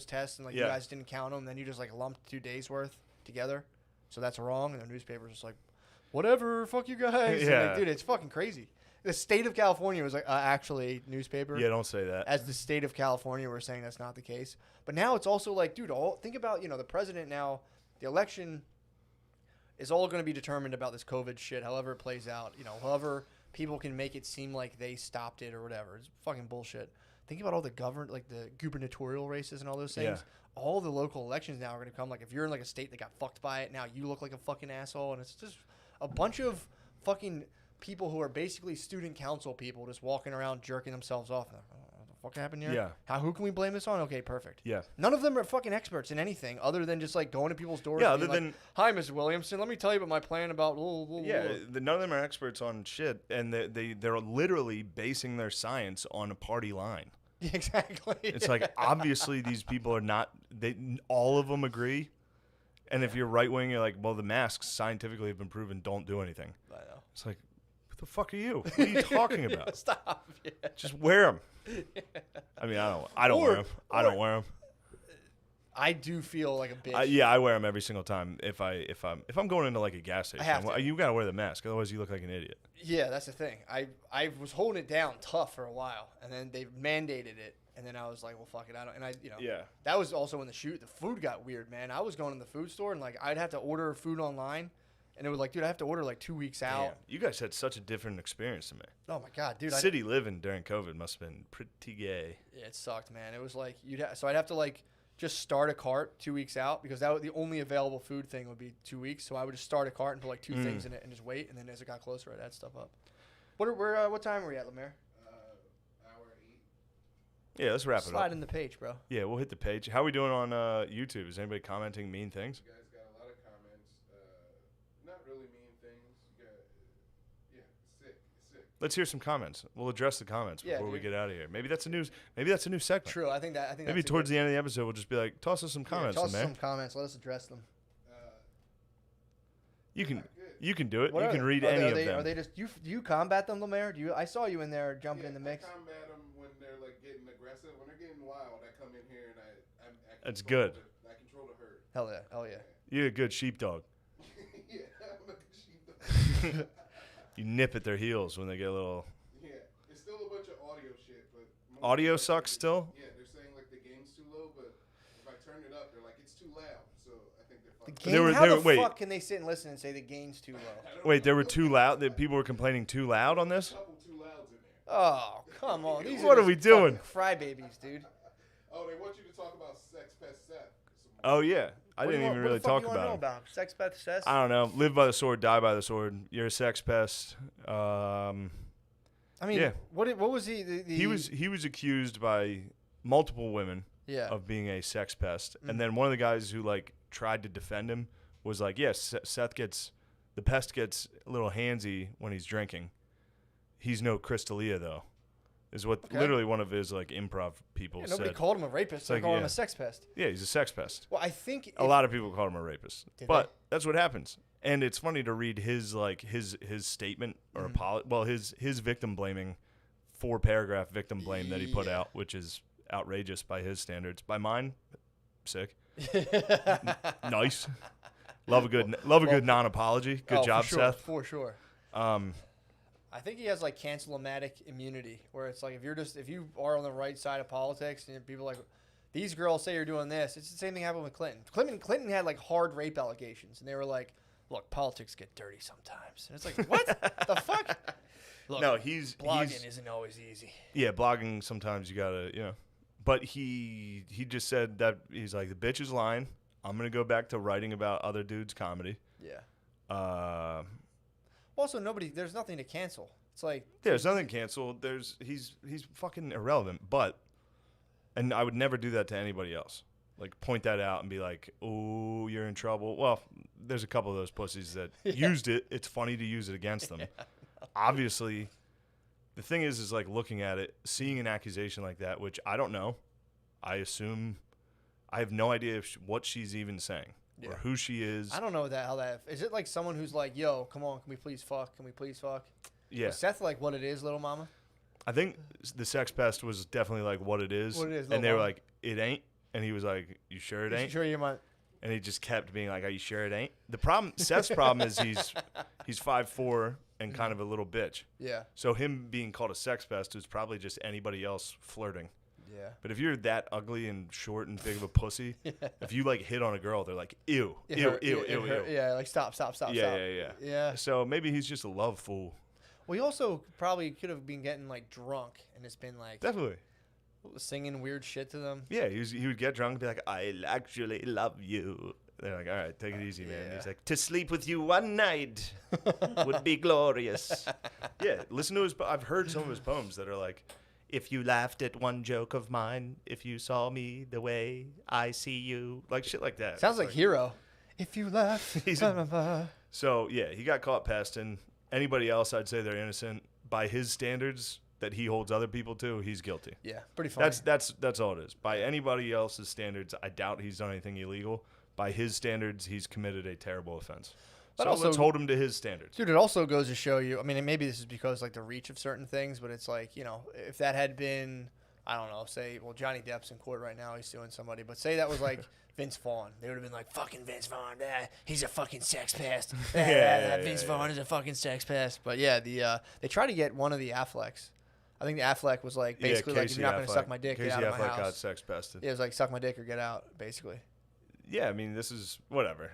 tests, and like you guys didn't count them. Then you just like lumped 2 days worth together. So that's wrong. And the newspaper's just like, whatever, fuck you guys. Yeah. And like, dude, it's fucking crazy. The state of California was like, actually, newspaper. Yeah, don't say that. As the state of California, we're saying that's not the case. But now it's also like, dude, think about, the president now, the election is all going to be determined about this COVID shit, however it plays out. However people can make it seem like they stopped it or whatever. It's fucking bullshit. Think about all the the gubernatorial races and all those things. Yeah. All the local elections now are going to come. Like, if you're in like a state that got fucked by it, now you look like a fucking asshole. And it's just a bunch of fucking people who are basically student council people just walking around jerking themselves off. What the fuck happened here? Yeah. Who can we blame this on? Okay, perfect. Yeah. None of them are fucking experts in anything other than just like going to people's doors. Yeah, and other being than... like, hi, Mrs. Williamson, let me tell you about my plan about... none of them are experts on shit, and they're literally basing their science on a party line. Yeah, exactly. It's like, obviously these people are not... all of them agree, and if you're right-wing, you're like, well, the masks scientifically have been proven don't do anything. I know. It's like, what the fuck are you? What are you talking about? Stop. Yeah. Just wear them. I mean, I don't wear them. I don't wear them. I do feel like a bitch. I wear them every single time. If I'm going into like a gas station, you gotta wear the mask, otherwise you look like an idiot. Yeah, that's the thing. I was holding it down tough for a while, and then they mandated it, and then I was like, well, fuck it, I don't. And Yeah. That was also when the food got weird, man. I was going to the food store, and like I'd have to order food online. And it was like, dude, I have to order like 2 weeks out. Damn, you guys had such a different experience than me. Oh my god, dude! City living during COVID must have been pretty gay. Yeah, it sucked, man. It was like so I'd have to like just start a cart 2 weeks out because that was the only available food thing would be 2 weeks. So I would just start a cart and put like 2 things in it and just wait. And then as it got closer, I'd add stuff up. What time are we at, LeMaire? Hour 8. Yeah, let's wrap it Slide up. in the page, bro. Yeah, we'll hit the page. How are we doing on YouTube? Is anybody commenting mean things? You guys got a lot of comments. Not really mean things. You got, sick. Let's hear some comments. We'll address the comments before we get out of here. Maybe that's a new segment. True. I think Maybe towards the end of the episode, we'll just be like, toss us some comments, toss us man. some comments. Let us address them. You can do it. What You are can they? read Are any they- of are they, them. Are they just do you combat them, LeMaire? I saw you in there jumping in the mix. I combat them when they're like getting aggressive. When they're getting wild, I come in here and I That's good. I control the herd. Hell yeah. You're a good sheepdog. Yeah, I'm like a sheepdog. You nip at their heels when they get a little... Yeah, it's still a bunch of audio shit, but... Audio sucks still? Yeah, they're saying like the game's too low, but if I turn it up, they're like, it's too loud. So I think they're The fucking... game, were- how they the were- wait. fuck can they sit and listen and say the gain's too low? Wait, they were too loud? That people were complaining too loud on this? A couple too louds in there. Oh, come on. These What are just we doing? fucking Crybabies, dude. Oh, they want you to talk about Sex Pest Seth. Oh, yeah. I What do you didn't want- even what really the fuck talk you wanna know about it. Sex Pest Seth? I don't know. Live by the sword, die by the sword. You're a sex pest. I mean, yeah. what was he? He was accused by multiple women Yeah. of being a sex pest. And then one of the guys who, like, tried to defend him was like, yes, Seth gets The Pest gets a little handsy when he's drinking. He's no Crystalia, though, is what literally one of his like improv people said. Nobody called him a rapist. They called him a sex pest. Yeah, he's a sex pest. Well, I think a lot of people call him a rapist, but they? that's what happens. And it's funny to read his statement or his victim blaming, 4-paragraph victim blame that he put out, which is outrageous by his standards. By mine, sick. Nice. Love a good non-apology. Good job, for sure, Seth. For sure. I think he has like cancel-o-matic immunity, where it's like if you are on the right side of politics and people are like, these girls say you're doing this. It's the same thing happened with Clinton. Clinton had like hard rape allegations, and they were like, look, politics get dirty sometimes. And it's like, what the fuck? Look, no, blogging isn't always easy. Yeah, blogging sometimes you gotta, But he just said that he's like, the bitch is lying. I'm gonna go back to writing about other dudes' comedy. Yeah. Also, there's nothing to cancel. It's like there's nothing canceled. He's fucking irrelevant. And I would never do that to anybody else. Like point that out and be like, oh, you're in trouble. Well, there's a couple of those pussies that used it. It's funny to use it against them. Obviously, the thing is like looking at it, seeing an accusation like that, which I don't know. I assume I have no idea what she's even saying or who she is. I don't know how that is. It like someone who's like, yo, come on, can we please fuck? Can we please fuck? Yeah. Is Seth like what it is, little mama? I think the sex pest was definitely like what it is. What it is, and they were mama. like, it ain't. And he was like, you sure it ain't? Sure you might. And he just kept being like, are you sure it ain't? The problem, Seth's problem is he's 5'4" and kind of a little bitch. Yeah. So him being called a sex pest is probably just anybody else flirting. Yeah. But if you're that ugly and short and big of a pussy, if you like hit on a girl, they're like, ew, ew. Yeah, like stop. Yeah. So maybe he's just a love fool. Well, he also probably could have been getting like drunk and it's been like Definitely. Singing weird shit to them. Yeah, he would get drunk and be like, I actually love you. They're like, all right, take it easy, man. Yeah. He's like, to sleep with you one night would be glorious. Yeah, listen to I've heard some of his poems that are like, if you laughed at one joke of mine, if you saw me the way I see you, like shit like that. Sounds like Hero. If you laugh. So, yeah, he got caught pesting. Anybody else, I'd say they're innocent. By his standards that he holds other people to, he's guilty. Yeah, pretty funny. That's all it is. By anybody else's standards, I doubt he's done anything illegal. By his standards, he's committed a terrible offense. So let's hold him to his standards. Dude, it also goes to show you, I mean, and maybe this is because, like, the reach of certain things, but it's like, if that had been, I don't know, say, well, Johnny Depp's in court right now, he's suing somebody, but say that was, like, Vince Vaughn. They would have been like, fucking Vince Vaughn, he's a fucking sex pest. Vince Vaughn is a fucking sex pest. But, yeah, they tried to get one of the Afflecks. I think the Affleck was, like, basically, like, if you're not going to suck my dick, get out of my house. Got sex pested. Yeah, it was like, suck my dick or get out, basically. Yeah, I mean, this is whatever.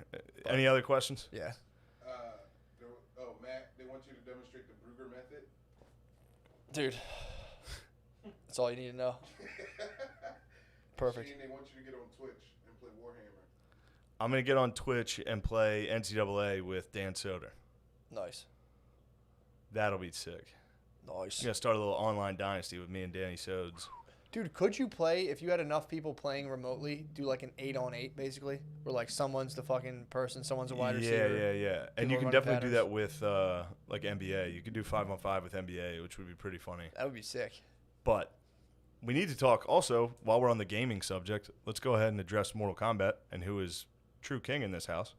Any other questions? Yeah. Matt, they want you to demonstrate the Brugger method. Dude, that's all you need to know. Perfect. Shane, they want you to get on Twitch and play Warhammer. I'm going to get on Twitch and play NCAA with Dan Soder. Nice. That'll be sick. Nice. I'm going to start a little online dynasty with me and Danny Sodes. Dude, could you play, if you had enough people playing remotely, do like an 8-on-8 basically? Where like someone's the fucking person, someone's a wide receiver. Yeah. And you can definitely do that with like NBA. You could do 5-on-5 with NBA, which would be pretty funny. That would be sick. But we need to talk also, while we're on the gaming subject, let's go ahead and address Mortal Kombat and who is true king in this house.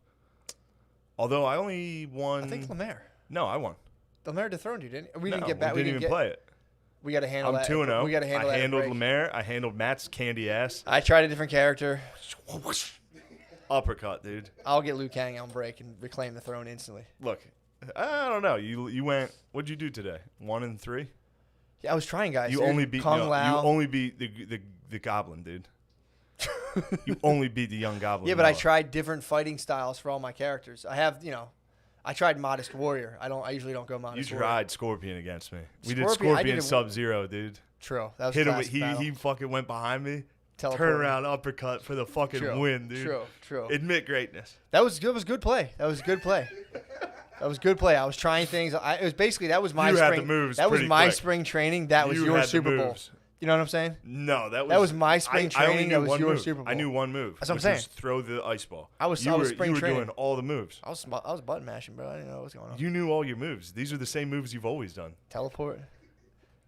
Although I only won. I think LeMaire. No, I won. LeMaire dethroned you, didn't? We no, didn't get back. We didn't even play it. We got to handle that. I'm 2-0. We got to handle that. I handled LeMaire. I handled Matt's candy ass. I tried a different character. Uppercut, dude. I'll get Liu Kang on break and reclaim the throne instantly. Look, I don't know. You went. What'd you do today? 1-3. Yeah, I was trying, guys. You only beat Kung Lao. You only beat the goblin, dude. You only beat the young goblin. Yeah, but I tried different fighting styles for all my characters. I have, I tried Modest Warrior. I usually don't go Modest Warrior. You tried Scorpion against me. We did Scorpion, Scorpion Sub-Zero, dude. True. That was hit him. battle. He fucking went behind me. Teleport. Turn around uppercut for the fucking win, dude. True. Admit greatness. That was good play. That was good play. I was trying things. It was basically that was my you spring. Had the moves that was pretty my quick. spring training. That was your had Super the Bowl. moves. You know what I'm saying? No, that was my spring I only training. knew That was one your move. Super Bowl. I knew one move. That's what I'm which saying. was throw the ice ball. I was spring you were training. doing all the moves. I was button mashing, bro. I didn't know what was going on. You knew all your moves. These are the same moves you've always done. Teleport,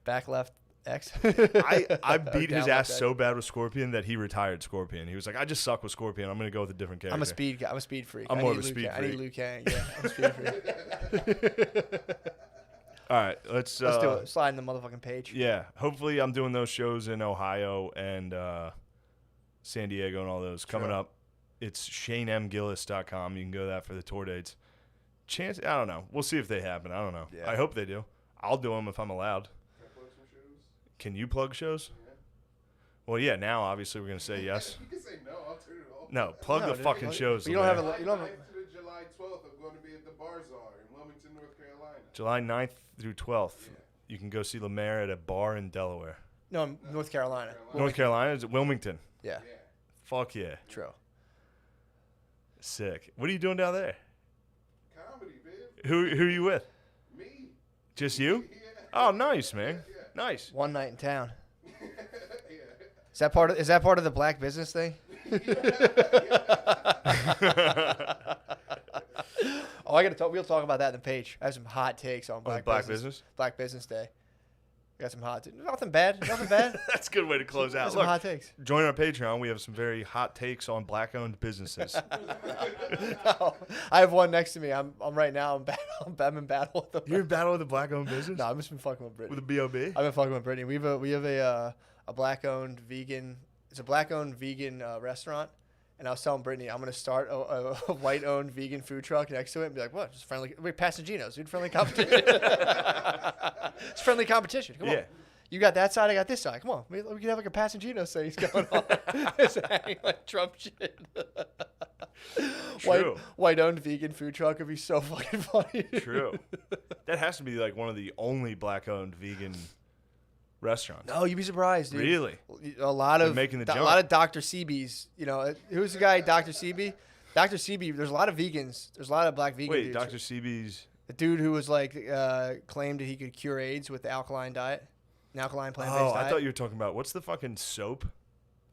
back left X. I beat Down his left ass X. so bad with Scorpion that he retired Scorpion. He was like, I just suck with Scorpion. I'm going to go with a different character. I'm a speed guy. I'm a speed freak. I'm I more need of a Liu speed Kang. I need freak. Liu Kang. Yeah, I'm a speed freak. All right, let's Let's do it. Slide in the motherfucking page. Yeah, hopefully I'm doing those shows in Ohio and San Diego and all those coming Sure. up. It's ShaneMGillis.com. You can go to that for the tour dates. Chance, I don't know. We'll see if they happen. I don't know. Yeah. I hope they do. I'll do them if I'm allowed. Can I plug some shows? Can you plug shows? Yeah. Well, yeah. Now, obviously, we're gonna say yes. You can say no. I'll turn it off. No, plug No, the dude, fucking plug- shows. but you don't have LeMaire. a- you don't have- 9th to July 12th, I'm going to be at the Bazaar in Wilmington, North Carolina. July 9th through 12th. You can go see LeMaire at a bar in Delaware. No, North Carolina. North Carolina is it Wilmington? Yeah, Yeah. Fuck yeah, true. sick. What are you doing down there? Comedy, babe. Who are you with? Me. Just you? Yeah. Oh, nice, man. Nice. One night in town. Yeah. Is that part of the black business thing? Oh, I gotta talk. We'll talk about that in the page. I have some hot takes on Black Black business. Black Business Day. Got some hot. Nothing bad. Nothing bad. That's a good way to close out. Some Look, hot takes. join our Patreon. We have some very hot takes on black-owned businesses. No, I have one next to me. I'm right now. I'm in battle with them. You're in battle with a black-owned business? No, I've just been fucking with Brittany. With a B.O.B.? I've been fucking with Brittany. We have a black-owned vegan. It's a black-owned vegan restaurant, and I was telling Brittany I'm gonna start a white-owned vegan food truck next to it and be like, what? Just friendly. We're Passaginos, dude. Friendly competition. It's friendly competition. Come on. Yeah. You got that side. I got this side. Come on. We can have like a Passaginos thing going on. It's hanging like Trump shit. True. White-owned vegan food truck would be so fucking funny. True. That has to be like one of the only black-owned vegan restaurants. No, you'd be surprised, dude. Really? A lot They're of making the a jump. lot of Dr. CB's. You know, who's the guy? Dr. CB. Dr. CB. There's a lot of vegans. There's a lot of black vegan Wait, dudes. Dr. CB's... The dude who was like claimed that he could cure AIDS with the alkaline diet, an alkaline plant-based Oh, diet. I thought you were talking about... What's the fucking soap?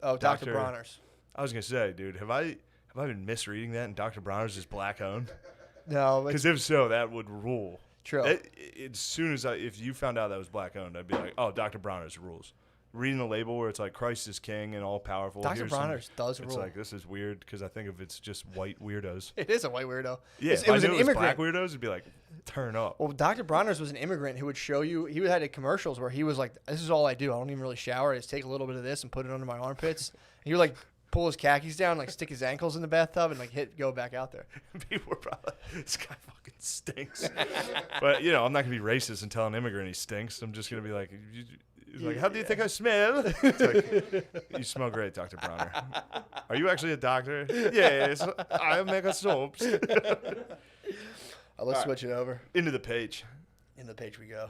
Oh, Dr. Bronner's. I was going to say, dude, have I been misreading that and Dr. Bronner's is black-owned? No, it's Because if so, that would rule. true. As soon as if you found out that was black-owned, I'd be like, oh, Dr. Bronner's rules. Reading the label where it's like Christ is king and all powerful. Dr. Here's some- Bronner's does It's rule. like, this is weird because I think if it's just white weirdos. It is a white weirdo. Yeah, It if I was knew an it was immigrant. black weirdos, it'd be like, turn up. Well, Dr. Bronner's was an immigrant who would show you. He had commercials where he was like, "This is all I do. I don't even really shower. I just take a little bit of this and put it under my armpits." And he would like pull his khakis down, like stick his ankles in the bathtub, and like go back out there. People were probably, this guy fucking stinks. But, you know, I'm not going to be racist and tell an immigrant he stinks. I'm just going to be like, he's like, how do you think I smell? It's like, you smell great, Dr. Bronner. Are you actually a doctor? Yes, I make a soaps. Let's switch it over. Into the page. In the page we go.